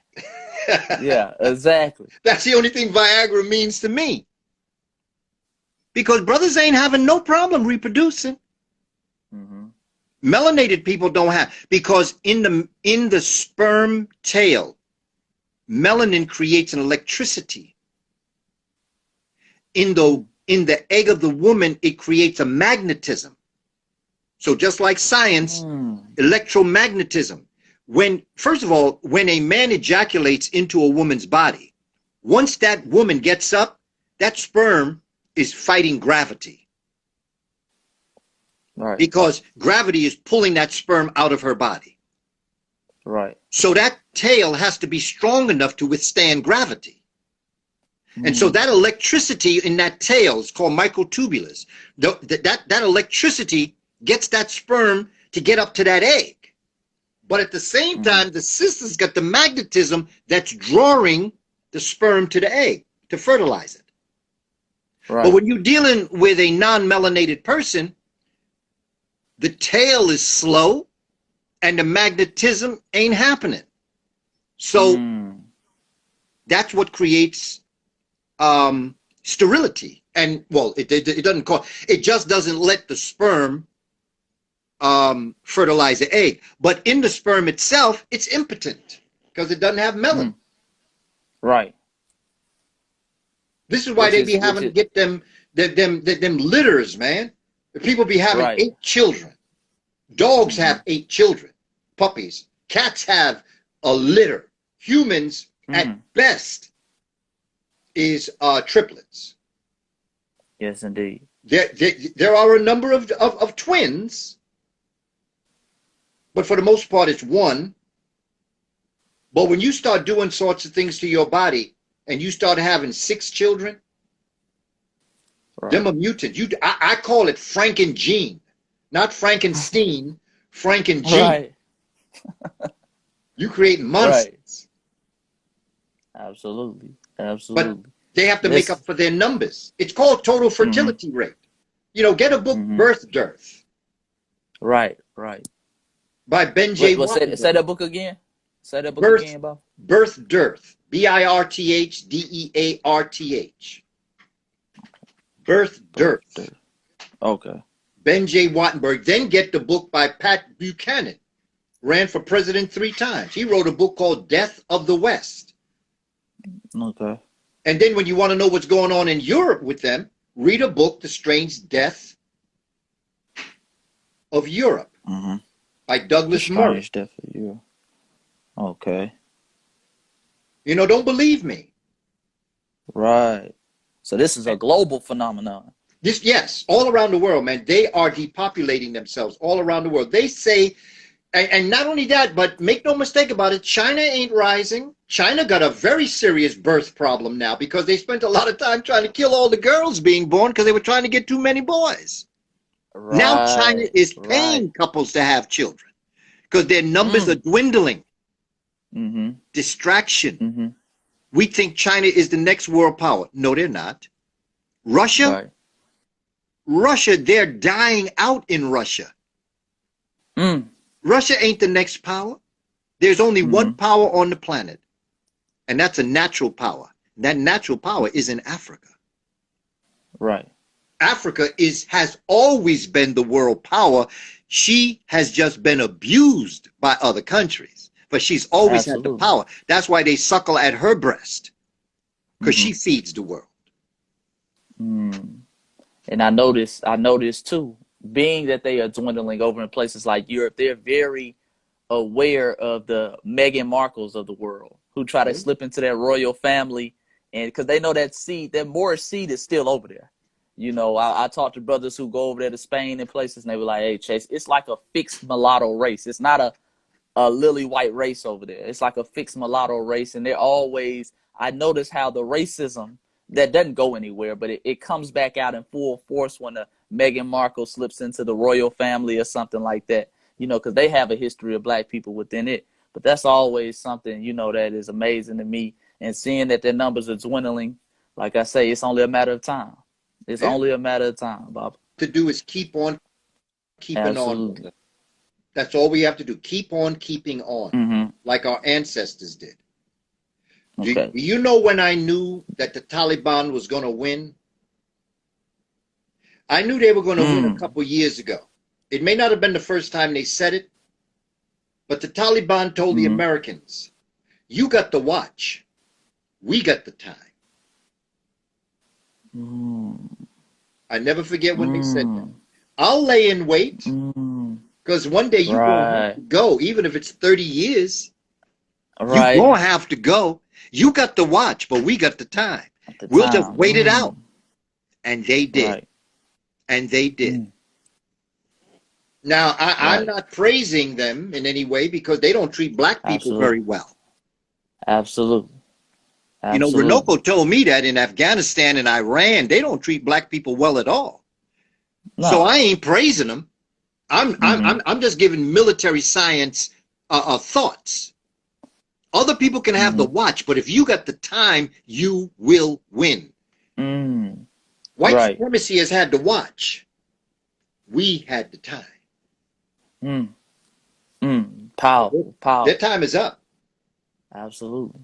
Yeah, exactly. That's the only thing Viagra means to me. Because brothers ain't having no problem reproducing. Melanated people don't have, because in the sperm tail, melanin creates an electricity. In the egg of the woman, it creates a magnetism. So just like science, electromagnetism. First of all, when a man ejaculates into a woman's body, once that woman gets up, that sperm is fighting gravity. Because gravity is pulling that sperm out of her body. So that tail has to be strong enough to withstand gravity. And so that electricity in that tail is called microtubulus. That electricity gets that sperm to get up to that egg. But at the same time, the sister's got the magnetism that's drawing the sperm to the egg to fertilize it. But when you're dealing with a non-melanated person, the tail is slow and the magnetism ain't happening. So that's what creates sterility. And well, it doesn't cause, it just doesn't let the sperm fertilize the egg. But in the sperm itself, it's impotent because it doesn't have melanin. This is why they be having to get them litters, man. People be having 8 children. Dogs have 8 children, puppies. Cats have a litter. Humans, at best, is triplets. Yes, indeed. There are a number of twins, but for the most part, it's one. But when you start doing sorts of things to your body and you start having 6 children, them are mutants. I call it Frankengene, not Frankenstein, Frankengene. You create monsters. Absolutely. But they have to make up for their numbers. It's called total fertility rate. Get a book, Birth Dearth. By Ben J. Say that book again. Say that book again, Bob. Birth Dearth. BIRTHDEARTH. Birth Dearth. Okay. Ben J. Wattenberg. Then get the book by Pat Buchanan. Ran for president 3 times. He wrote a book called Death of the West. Okay. And then when you want to know what's going on in Europe with them, read a book, The Strange Death of Europe by Douglas Murray. Strange Death of Europe. Okay. Don't believe me. Right. So this is a global phenomenon. Yes, all around the world, man. They are depopulating themselves all around the world. They say, and not only that, but make no mistake about it, China ain't rising. China got a very serious birth problem now because they spent a lot of time trying to kill all the girls being born because they were trying to get too many boys. Now China is paying couples to have children because their numbers are dwindling. Distraction. We think China is the next world power. No, they're not. Russia, they're dying out in Russia. Russia ain't the next power. There's only one power on the planet, and that's a natural power. That natural power is in Africa. Right. Africa has always been the world power. She has just been abused by other countries, but she's always had the Absolutely. power. That's why they suckle at her breast, because she feeds the world. And I noticed too, being that they are dwindling over in places like Europe, they're very aware of the Meghan Markles of the world who try to slip into that royal family, and because they know that Moorish seed is still over there. You know, I talked to brothers who go over there to Spain and places, and they were like, "Hey, Chase, it's like a fixed mulatto race. It's not a lily white race over there. It's like a fixed mulatto race, and they're always." I notice how the racism that doesn't go anywhere, but it comes back out in full force when a Meghan Markle slips into the royal family or something like that. You know, because they have a history of black people within it. But that's always something, you know, that is amazing to me. And seeing that their numbers are dwindling, like I say, it's only a matter of time. It's only a matter of time, Bob. To do is keep on keeping Absolutely. on. That's all we have to do. Keep on keeping on, like our ancestors did. Okay. Do you know when I knew that the Taliban was going to win? I knew they were going to win a couple years ago. It may not have been the first time they said it, but the Taliban told the Americans, you got the watch, we got the time. I never forget when they said that. I'll lay in wait, because one day you're going to have to go, even if it's 30 years. You're going to have to go. You got the watch, but we got the time. We'll just wait it out. And they did. And they did. Now, I'm not praising them in any way because they don't treat black people very well. Absolutely. You know, Renoko told me that in Afghanistan and Iran, they don't treat black people well at all. No. So I ain't praising them. I'm just giving military science thoughts. Other people can have the watch, but if you got the time, you will win. White supremacy has had the watch. We had the time. Powerful. Their time is up. Absolutely.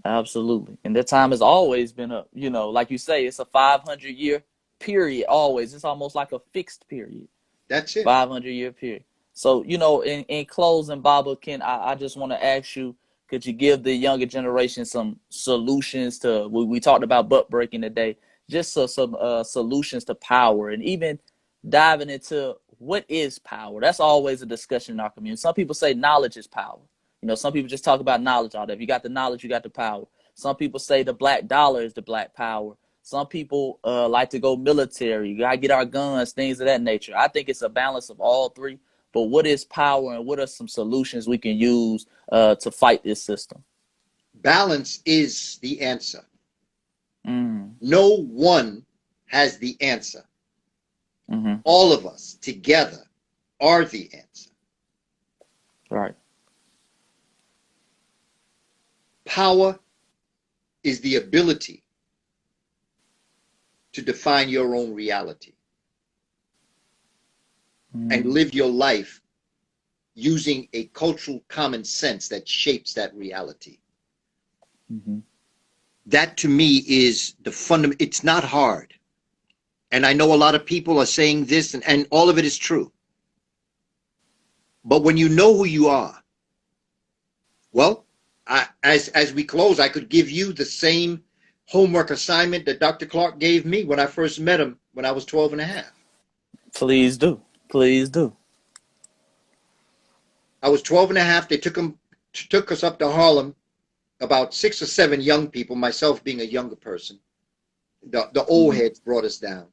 And their time has always been up. You know, like you say, it's a 500-year period always. It's almost like a fixed period. That's it. 500-year period. So, you know, in closing, Baba, I just want to ask you, could you give the younger generation some solutions to, we talked about butt breaking today, just some solutions to power, and even diving into what is power? That's always a discussion in our community. Some people say knowledge is power. You know, some people just talk about knowledge all day. If you got the knowledge, you got the power. Some people say the black dollar is the black power. Some people like to go military. You got to get our guns, things of that nature. I think it's a balance of all three. But what is power, and what are some solutions we can use to fight this system? Balance is the answer. No one has the answer. All of us together are the answer. Right. Power is the ability to define your own reality and live your life using a cultural common sense that shapes that reality. That to me is the fundamental. It's not hard. And I know a lot of people are saying this, and all of it is true. But when you know who you are, well, as we close, I could give you the same homework assignment that Dr. Clark gave me when I first met him when I was 12 and a half. Please do. Please do. I was 12 and a half. They took us up to Harlem, about 6 or 7 young people, myself being a younger person. The old heads brought us down.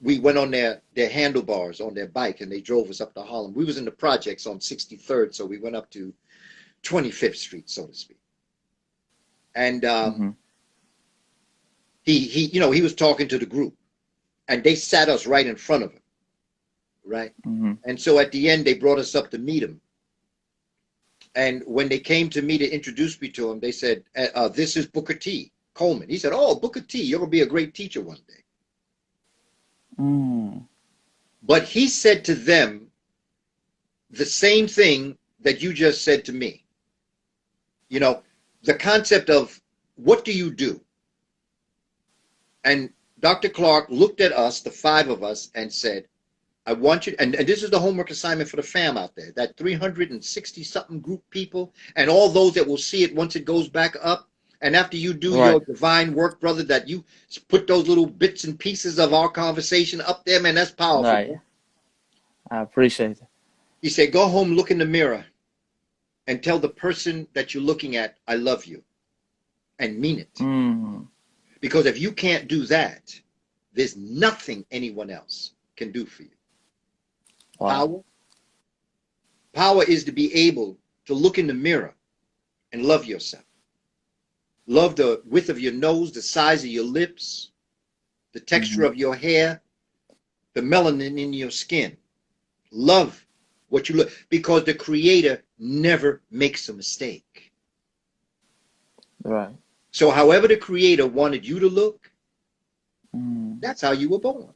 We went on their handlebars on their bike, and they drove us up to Harlem. We was in the projects on 63rd, so we went up to 25th Street, so to speak. And he was talking to the group, and they sat us right in front of him, right? And so at the end, they brought us up to meet him. And when they came to me to introduce me to him, they said, "This is Booker T. Coleman." He said, "Oh, Booker T, you're gonna be a great teacher one day." But he said to them the same thing that you just said to me. You know, the concept of what do you do? And Dr. Clark looked at us, the five of us, and said, I want you, and this is the homework assignment for the fam out there, that 360 something group people and all those that will see it once it goes back up. And after you do your divine work, brother, that you put those little bits and pieces of our conversation up there, man, that's powerful. Right. I appreciate it. He said, go home, look in the mirror, and tell the person that you're looking at, I love you, and mean it. Mm. Because if you can't do that, there's nothing anyone else can do for you. Wow. Power is to be able to look in the mirror and love yourself. Love the width of your nose, the size of your lips, the texture of your hair, the melanin in your skin. Love what you look, because the Creator never makes a mistake. Right. So however the Creator wanted you to look, that's how you were born.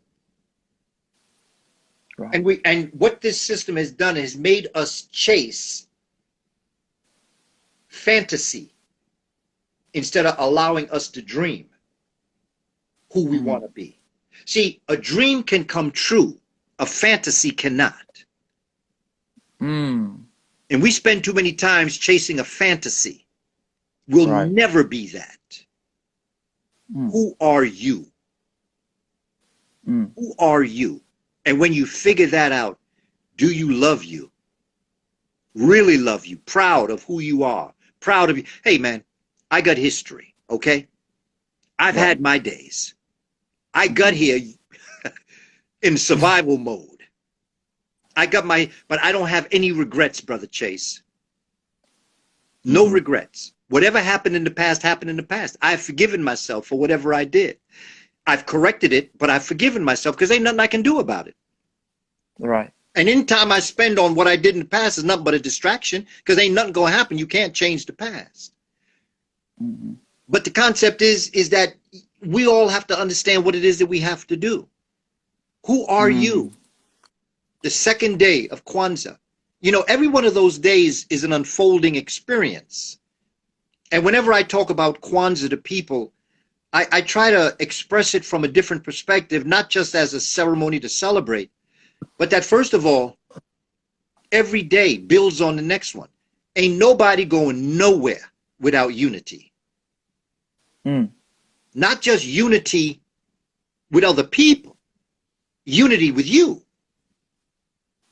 Right. And what this system has done is made us chase fantasy instead of allowing us to dream who we want to be. See, a dream can come true, a fantasy cannot. And we spend too many times chasing a fantasy. We'll never be that. Who are you? Who are you? And when you figure that out, do you love you? Really love you, proud of who you are, proud of you. Hey, man, I got history, okay? I've had my days. I got here in survival mode. I got but I don't have any regrets, Brother Chase. No regrets. Whatever happened in the past happened in the past. I've forgiven myself for whatever I did. I've corrected it, but I've forgiven myself because ain't nothing I can do about it. Right. And any time I spend on what I did in the past is nothing but a distraction, because ain't nothing going to happen. You can't change the past. But the concept is that we all have to understand what it is that we have to do. Who are you? The second day of Kwanzaa. You know, every one of those days is an unfolding experience. And whenever I talk about Kwanzaa to people, I try to express it from a different perspective, not just as a ceremony to celebrate, but that first of all, every day builds on the next one. Ain't nobody going nowhere without unity. Not just unity with other people, unity with you.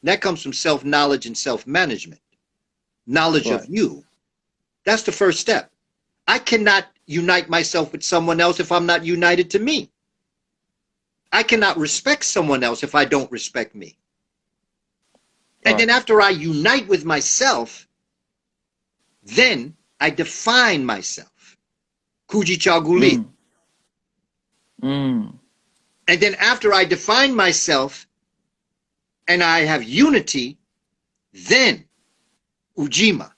That comes from self-knowledge and self-management. Knowledge of you. That's the first step. I cannot unite myself with someone else if I'm not united to me. I cannot respect someone else if I don't respect me. And then after I unite with myself, then I define myself. Kuji Chaguli. And then after I define myself and I have unity, then Ujima.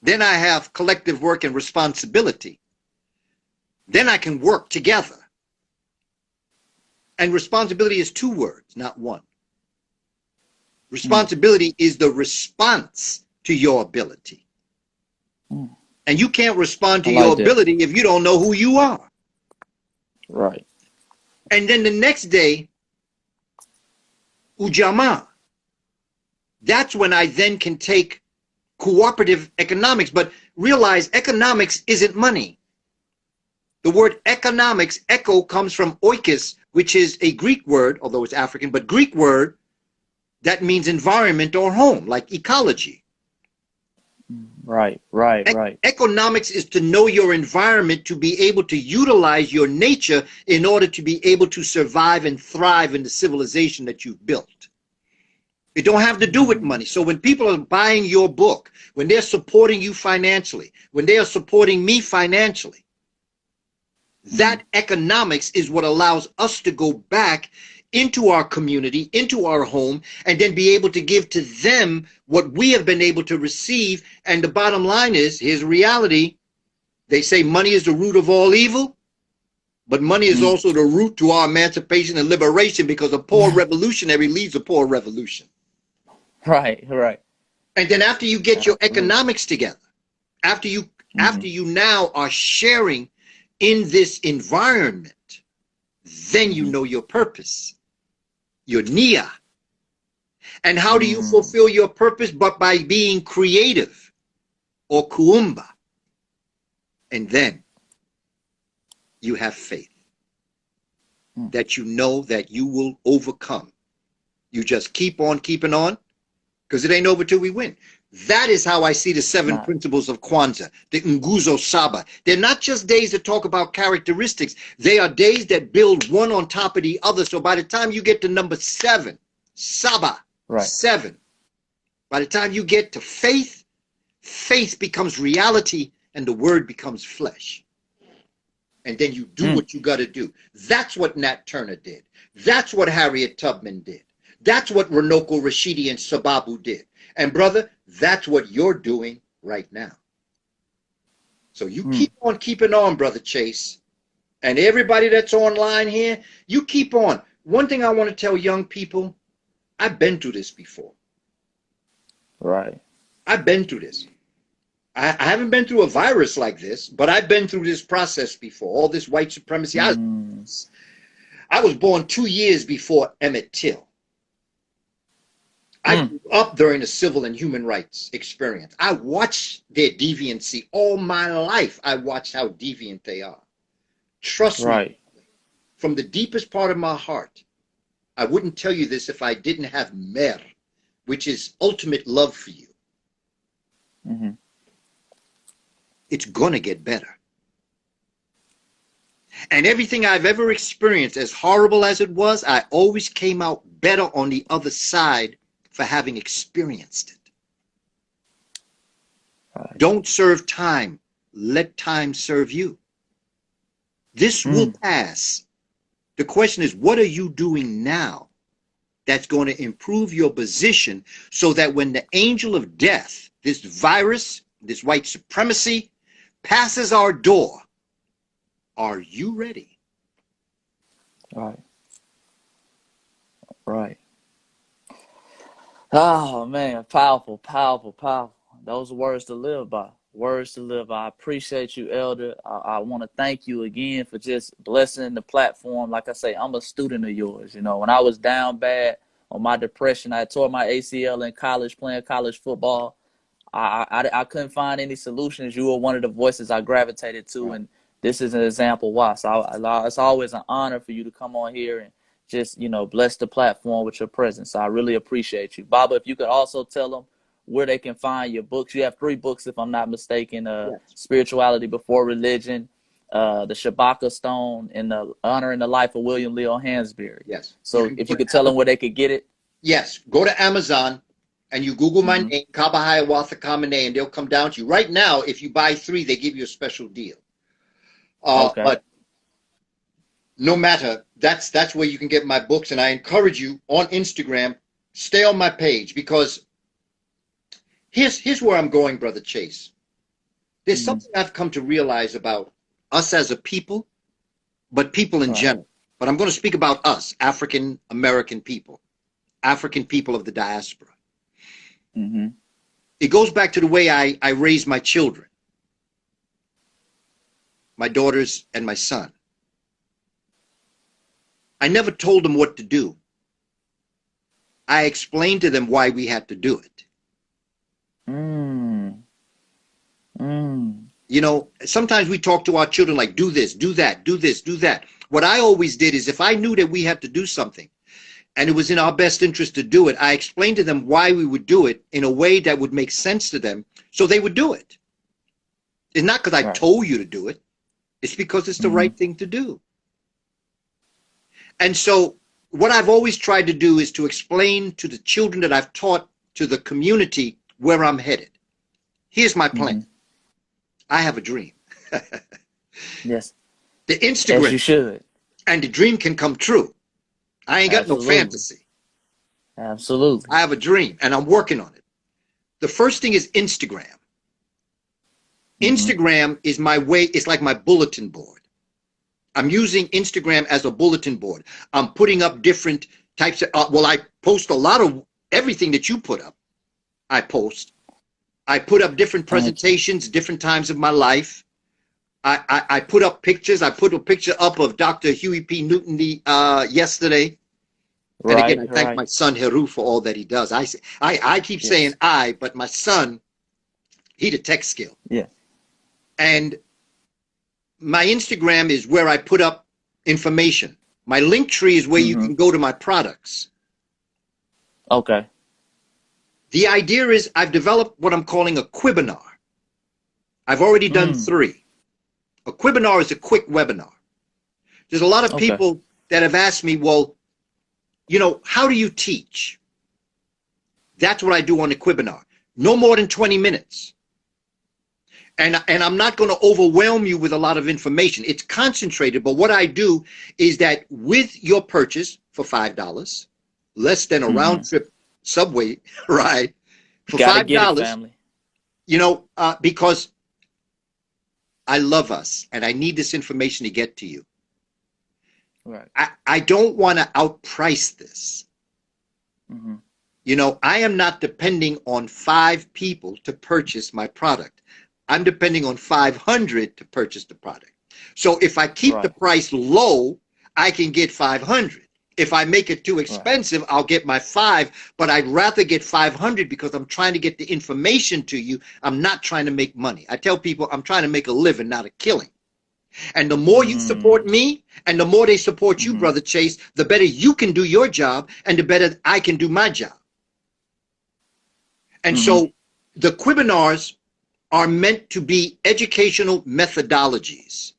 Then I have collective work and responsibility. Then I can work together. And responsibility is two words, not one. Responsibility is the response to your ability. And you can't respond to your ability if you don't know who you are. Right. And then the next day, Ujama. That's when I then can take cooperative economics, but realize economics isn't money. The word economics, echo, comes from oikos, which is a Greek word, although it's African, but Greek word that means environment or home, like ecology. Right. Economics is to know your environment, to be able to utilize your nature in order to be able to survive and thrive in the civilization that you've built. It don't have to do with money. So when people are buying your book, when they're supporting you financially, when they are supporting me financially, that economics is what allows us to go back into our community, into our home, and then be able to give to them what we have been able to receive. And the bottom line is, here's reality. They say money is the root of all evil, but money is also the root to our emancipation and liberation, because a poor revolutionary leads a poor revolution. Right. And then after you get your economics together, After you now are sharing in this environment, then you know your purpose, your nia. And how do you fulfill your purpose? But by being creative, or kuumba. And then you have faith that you know that you will overcome. You just keep on keeping on, because it ain't over till we win. That is how I see the 7 principles of Kwanzaa, the Nguzo Saba. They're not just days that talk about characteristics. They are days that build one on top of the other. So by the time you get to number 7, Saba, 7, by the time you get to faith, faith becomes reality and the word becomes flesh. And then you do what you got to do. That's what Nat Turner did. That's what Harriet Tubman did. That's what Runoko Rashidi and Sababu did. And brother, that's what you're doing right now. So you keep on keeping on, Brother Chase. And everybody that's online here, you keep on. One thing I want to tell young people, I've been through this before. Right. I've been through this. I haven't been through a virus like this, but I've been through this process before, all this white supremacy. I was born 2 years before Emmett Till. I grew up during the civil and human rights experience. I watched their deviancy all my life. I watched how deviant they are. Trust me, from the deepest part of my heart, I wouldn't tell you this if I didn't have mer, which is ultimate love for you. It's gonna get better. And everything I've ever experienced, as horrible as it was, I always came out better on the other side for having experienced it. Don't serve time. Let time serve you. This will pass. The question is, what are you doing now that's going to improve your position so that when the angel of death, this virus, this white supremacy, passes our door, are you ready? Right. Oh man, powerful, powerful, powerful. Those are words to live by. Words to live by. I appreciate you, Elder. I want to thank you again for just blessing the platform. Like I say, I'm a student of yours. You know, when I was down bad on my depression, I tore my ACL in college playing college football. I couldn't find any solutions. You were one of the voices I gravitated to, and this is an example why. So it's always an honor for you to come on here and just, you know, bless the platform with your presence. So I really appreciate you. Baba, if you could also tell them where they can find your books. You have 3 books, if I'm not mistaken, Spirituality Before Religion, The Shabaka Stone, and The Honor and the Life of William Leo Hansberry. Yes. So if you could tell them where they could get it. Yes. Go to Amazon and you Google my name, Kaba Hiawatha Kamene, and they'll come down to you. Right now, if you buy 3, they give you a special deal. But no matter, that's where you can get my books. And I encourage you on Instagram, stay on my page, because here's where I'm going, Brother Chase. There's something I've come to realize about us as a people, but people in general. But I'm going to speak about us, African American people, African people of the diaspora. It goes back to the way I raise my children, my daughters and my son. I never told them what to do. I explained to them why we had to do it. You know, sometimes we talk to our children like, do this, do that, do this, do that. What I always did is, if I knew that we had to do something and it was in our best interest to do it, I explained to them why we would do it in a way that would make sense to them, so they would do it. It's not because I told you to do it. It's because it's the right thing to do. And so what I've always tried to do is to explain to the children that I've taught, to the community, where I'm headed. Here's my plan. I have a dream. Yes. The Instagram. As you should. And the dream can come true. I ain't got no fantasy. Absolutely. I have a dream and I'm working on it. The first thing is Instagram. Instagram is my way. It's like my bulletin board. I'm using Instagram as a bulletin board. I'm putting up different types of, well, I post a lot of everything that you put up. I post. I put up different presentations, different times of my life. I put up pictures. I put a picture up of Dr. Huey P. Newton yesterday. And again, I thank my son Heru for all that he does. I keep saying but my son, he the tech skill. Yeah. And my Instagram is where I put up information. My link tree is where you can go to my products. Okay. The idea is I've developed what I'm calling a webinar. I've already done 3. A webinar is a quick webinar. There's a lot of people that have asked me, well, you know, how do you teach? That's what I do on the webinar. No more than 20 minutes. And I'm not going to overwhelm you with a lot of information. It's concentrated, but what I do is that with your purchase for $5, less than a round trip subway ride, for $5, get it, family. You know, because I love us and I need this information to get to you. Right. I don't want to outprice this. You know, I am not depending on 5 people to purchase my product. I'm depending on 500 to purchase the product. So if I keep the price low, I can get 500. If I make it too expensive, I'll get my 5, but I'd rather get 500 because I'm trying to get the information to you. I'm not trying to make money. I tell people I'm trying to make a living, not a killing. And the more you support me and the more they support you, Brother Chase, the better you can do your job and the better I can do my job. And so the webinars are meant to be educational methodologies.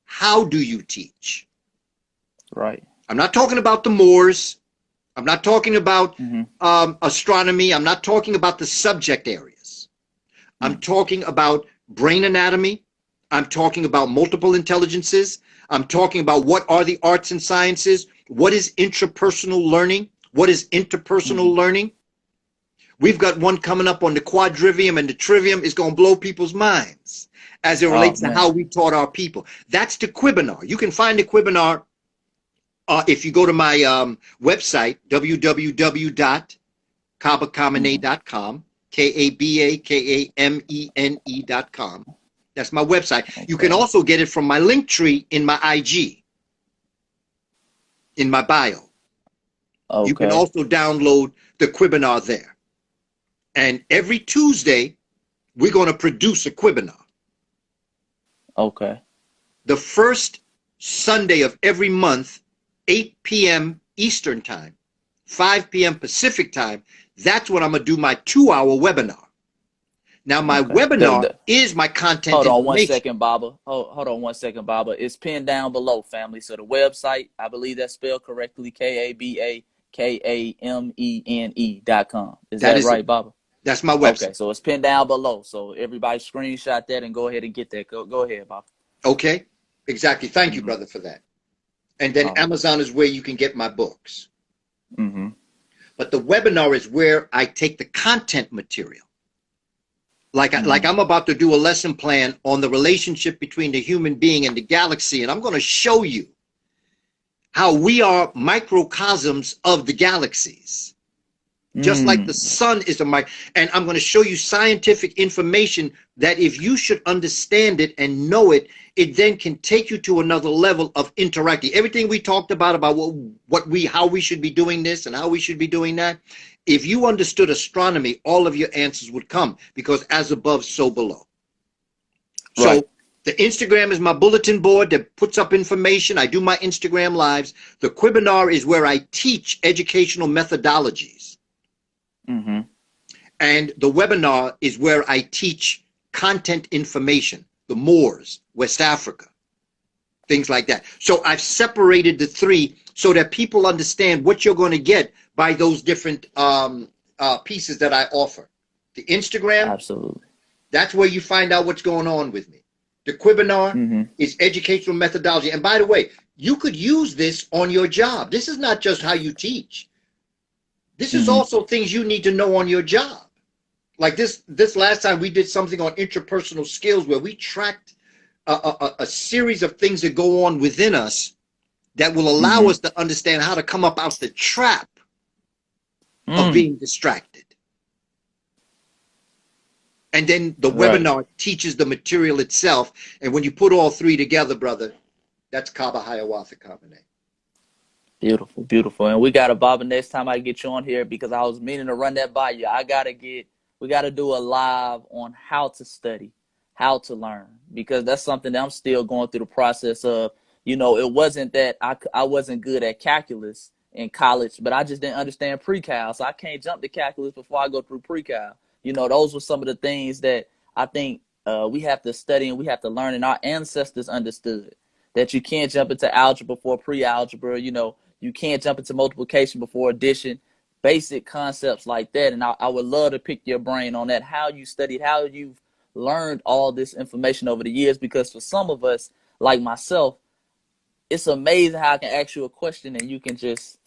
How do you teach? Right. I'm not talking about the Moors. I'm not talking about astronomy. I'm not talking about the subject areas. I'm talking about brain anatomy. I'm talking about multiple intelligences. I'm talking about what are the arts and sciences. What is intrapersonal learning? What is interpersonal learning? We've got one coming up on the quadrivium, and the trivium is going to blow people's minds as it relates to how we taught our people. That's the webinar. You can find the webinar if you go to my website, www.kabakamene.com, KABAKAMENE.com. That's my website. Okay. You can also get it from my link tree in my IG, in my bio. Okay. You can also download the webinar there. And every Tuesday, we're going to produce a webinar. Okay. The first Sunday of every month, 8 p.m. Eastern Time, 5 p.m. Pacific Time, that's when I'm going to do my 2-hour webinar. Now, my webinar is my content. Hold on 1 second, Baba. Hold on 1 second, Baba. It's pinned down below, family. So the website, I believe that's spelled correctly, KABAKAMENE.com. Is that right, Baba? That's my website. Okay, so it's pinned down below. So everybody screenshot that and go ahead and get that. Go ahead, Baba. Okay, exactly. Thank you, brother, for that. And then Amazon is where you can get my books. But the webinar is where I take the content material. Like I'm about to do a lesson plan on the relationship between the human being and the galaxy, and I'm going to show you how we are microcosms of the galaxies. Just like the sun is a mic, and I'm going to show you scientific information that if you should understand it and know it, it then can take you to another level of interacting. Everything we talked about how we should be doing this and how we should be doing that. If you understood astronomy, all of your answers would come, because as above, so below. Right. So the Instagram is my bulletin board that puts up information. I do my Instagram lives. The webinar is where I teach educational methodologies. And the webinar is where I teach content information, the Moors, West Africa, things like that. So I've separated the 3 so that people understand what you're going to get by those different pieces that I offer. The Instagram, absolutely, that's where you find out what's going on with me. The webinar is educational methodology. And by the way, you could use this on your job. This is not just how you teach. This is also things you need to know on your job. Like this last time we did something on interpersonal skills where we tracked a series of things that go on within us that will allow us to understand how to come up out the trap of being distracted. And then the Right. webinar teaches the material itself. And when you put all three together, brother, that's Kaba Hiawatha Kabane. Beautiful, beautiful. And we got to, Baba, next time I get you on here, because I was meaning to run that by you. We got to do a live on how to study, how to learn, because that's something that I'm still going through the process of. You know, it wasn't that I wasn't good at calculus in college, but I just didn't understand pre-cal. So I can't jump to calculus before I go through pre-cal. You know, those were some of the things that I think we have to study and we have to learn. And our ancestors understood that you can't jump into algebra before pre-algebra. You know, you can't jump into multiplication before addition, basic concepts like that. And I would love to pick your brain on that, how you studied, how you've learned all this information over the years, because for some of us, like myself, it's amazing how I can ask you a question and you can just,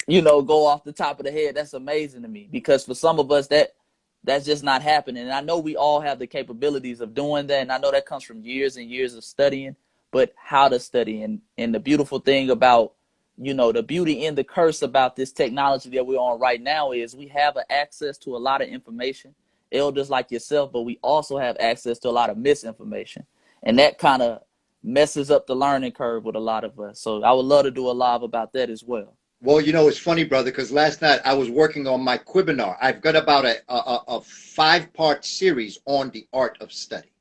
you know, go off the top of the head. That's amazing to me, because for some of us that's just not happening. And I know we all have the capabilities of doing that, and I know that comes from years and years of studying, but how to study. And the beautiful thing about, you know, the beauty and the curse about this technology that we're on right now is we have access to a lot of information, elders like yourself, but we also have access to a lot of misinformation. And that kind of messes up the learning curve with a lot of us. So I would love to do a live about that as well. Well, you know, it's funny, brother, because last night I was working on my webinar. I've got about a 5-part series on the art of study,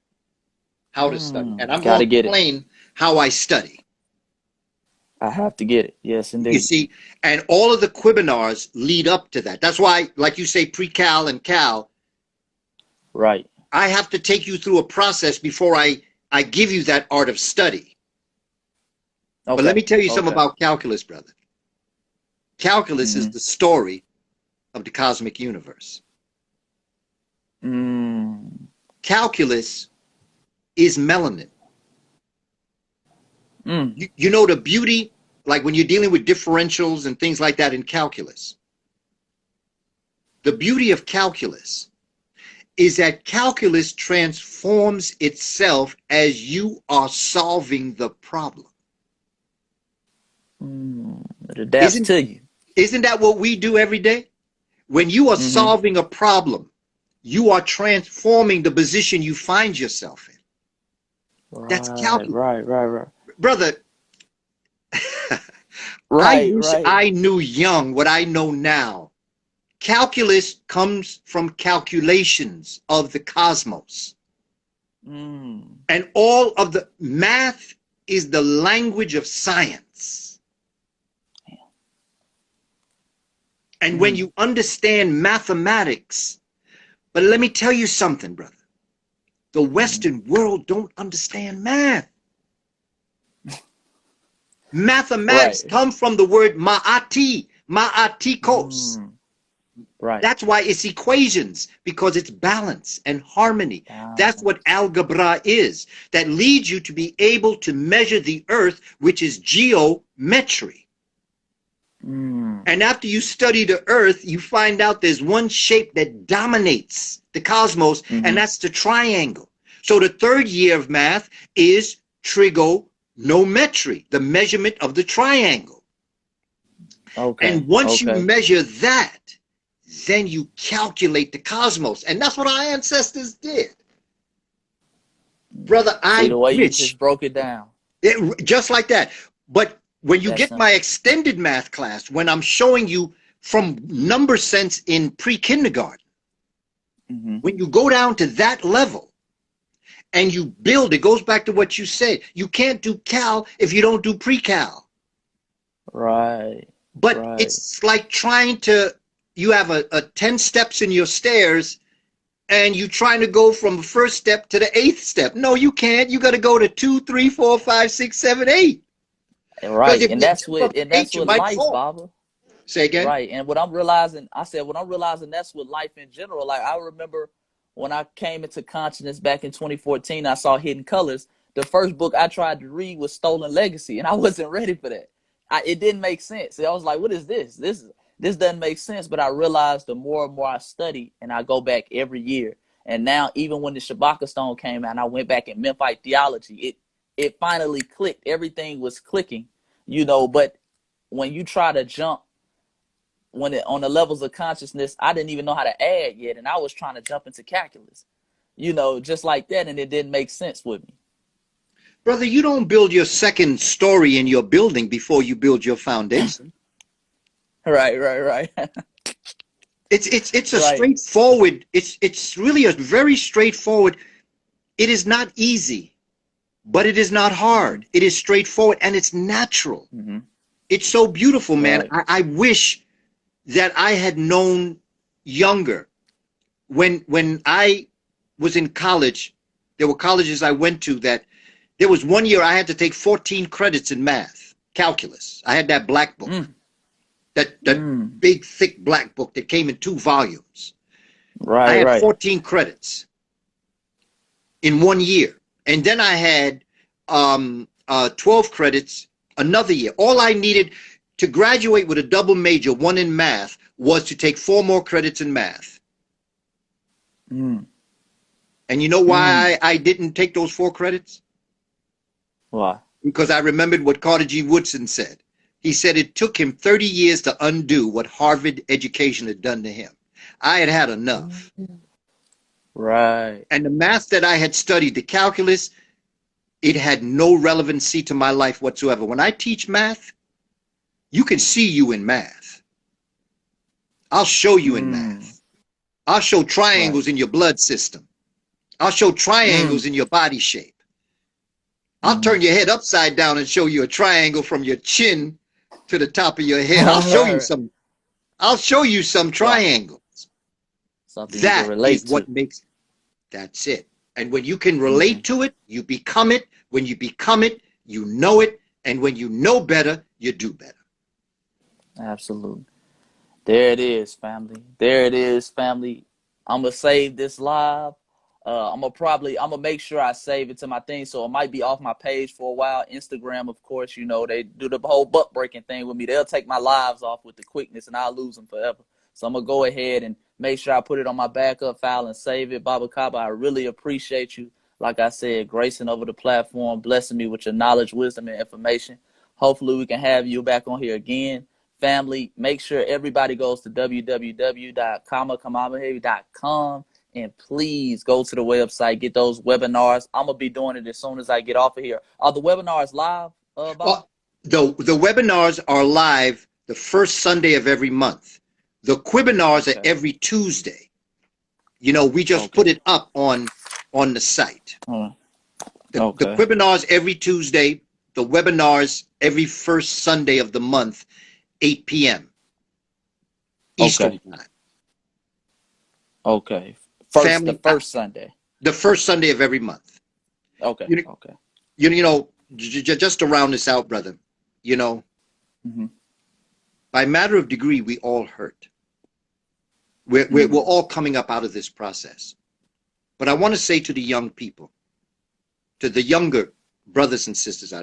how to study. And I'm going Gotta to get it. explain how I study. I have to get it. Yes, indeed. You see, and all of the webinars lead up to that. That's why, like you say, pre-cal and cal. Right. I have to take you through a process before I give you that art of study. Okay. But let me tell you something about calculus, brother. Calculus is the story of the cosmic universe. Calculus is melanin. You know the beauty, like when you're dealing with differentials and things like that in calculus. The beauty of calculus is that calculus transforms itself as you are solving the problem. It adapts to you. Isn't that what we do every day? When you are solving a problem, you are transforming the position you find yourself in. Right, that's calculus. Right. Brother, I knew young what I know now. Calculus comes from calculations of the cosmos. And all of the math is the language of science. And when you understand mathematics, but let me tell you something, brother. The Western world don't understand math. Mathematics come from the word ma'ati, ma'atikos. Right. That's why it's equations, because it's balance and harmony. That's what algebra is. That leads you to be able to measure the earth, which is geometry. And after you study the earth, you find out there's one shape that dominates the cosmos, and that's the triangle. So the third year of math is trigonometry, the measurement of the triangle. And once you measure that, then you calculate the cosmos. And that's what our ancestors did. Brother, See, the way you just broke it down. Just like that. But when you get my extended math class, when I'm showing you from number sense in pre-kindergarten, when you go down to that level and you build, it goes back to what you said. You can't do cal if you don't do pre-cal. Right. But it's like trying to, you have a 10 steps in your stairs and you're trying to go from the first step to the 8th step. No, you can't. You got to go to 2, 3, 4, 5, 6, 7, 8. Right. And that's what life, Baba. Say again? Right. And what I'm realizing, that's what life in general. Like, I remember when I came into consciousness back in 2014, I saw Hidden Colors. The first book I tried to read was Stolen Legacy, and I wasn't ready for that. It didn't make sense. I was like, what is this? This doesn't make sense. But I realized the more and more I study, and I go back every year. And now, even when the Shabaka Stone came out, and I went back in Memphite theology, it finally clicked. Everything was clicking, you know. But when you try to jump when it on the levels of consciousness, I didn't even know how to add yet, and I was trying to jump into calculus, just like that, and it didn't make sense with me. Brother, you don't build your second story in your building before you build your foundation. Right. It's a Right. straightforward, it's really a very straightforward. It is not easy, but it is not hard. It is straightforward and it's natural. Mm-hmm. It's so beautiful, man. Right. I wish that I had known younger. When I was in college, there were colleges I went to that there was one year I had to take 14 credits in math, calculus. I had that black book, that big, thick black book that came in 2 volumes. Right. I had Right. 14 credits in 1 year. And then I had 12 credits another year. All I needed to graduate with a double major, 1 in math, was to take 4 more credits in math. And you know why I didn't take those 4 credits? Why? Because I remembered what Carter G. Woodson said. He said it took him 30 years to undo what Harvard education had done to him. I had had enough. Right. And the math that I had studied, the calculus, it had no relevancy to my life whatsoever. When I teach math, you can see you in math. I'll show you in math. I'll show triangles in your blood system. I'll show triangles in your body shape. I'll turn your head upside down and show you a triangle from your chin to the top of your head. I'll show you some. I'll show you some triangles. Something that you can relate is what to. makes. That's it. And when you can relate to it, you become it. When you become it, you know it. And when you know better, you do better. Absolutely. There it is, family. There it is, family. I'm gonna save this live. I'm gonna make sure I save it to my thing, so it might be off my page for a while. Instagram, of course, they do the whole butt breaking thing with me. They'll take my lives off with the quickness, and I'll lose them forever. So I'm gonna go ahead and make sure I put it on my backup file and save it. Baba Kaba, I really appreciate you. Like I said, gracing over the platform, blessing me with your knowledge, wisdom, and information. Hopefully, we can have you back on here again. Family, make sure everybody goes to www.kamakamamaheavy.com. And please go to the website, get those webinars. I'm going to be doing it as soon as I get off of here. Are the webinars live, Bob? The webinars are live the first Sunday of every month. The quibinars are every Tuesday. We just put it up on the site. The quibinars every Tuesday. The webinars every first Sunday of the month, 8 p.m. Eastern time. Okay. The first Sunday. The first Sunday of every month. Okay. Just to round this out, brother, by matter of degree, we all hurt. We're all coming up out of this process. But I want to say to the young people, to the younger brothers and sisters,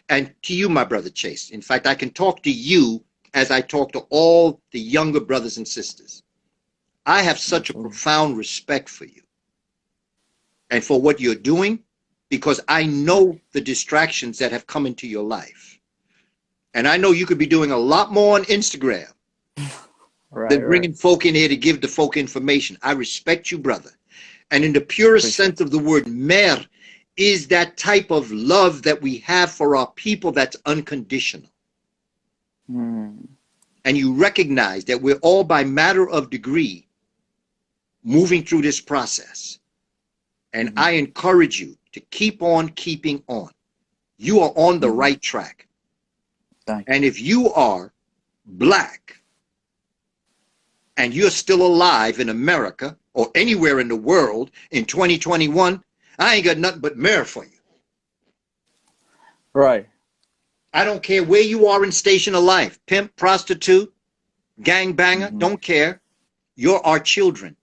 and to you, my brother Chase. In fact, I can talk to you as I talk to all the younger brothers and sisters. I have such a profound respect for you and for what you're doing, because I know the distractions that have come into your life. And I know you could be doing a lot more on Instagram than bringing folk in here to give the folk information. I respect you, brother. And in the purest sense of the word, mer is that type of love that we have for our people that's unconditional. And you recognize that we're all by matter of degree moving through this process. And I encourage you to keep on keeping on. You are on the right track. And if you are black and you're still alive in America or anywhere in the world in 2021, I ain't got nothing but mer for you. Right. I don't care where you are in station of life, pimp, prostitute, gangbanger, don't care. You're our children.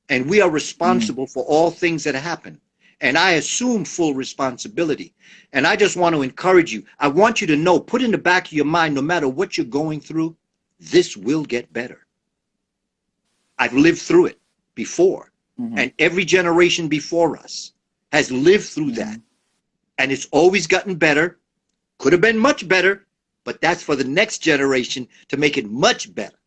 And we are responsible for all things that happen. And I assume full responsibility. And I just want to encourage you. I want you to know, put in the back of your mind, no matter what you're going through, this will get better. I've lived through it before. And every generation before us has lived through that. And it's always gotten better. Could have been much better, but that's for the next generation to make it much better.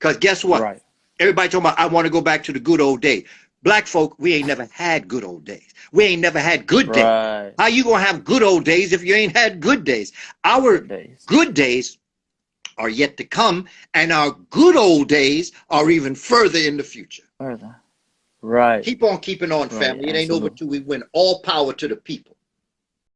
Because guess what? Right. Everybody talking about, I want to go back to the good old days. Black folk, we ain't never had good old days. We ain't never had good days. Right. How you gonna have good old days if you ain't had good days? Our good days are yet to come, and our good old days are even further in the future. Further. Right. Keep on keeping on, family. It ain't over till we win. All power to the people.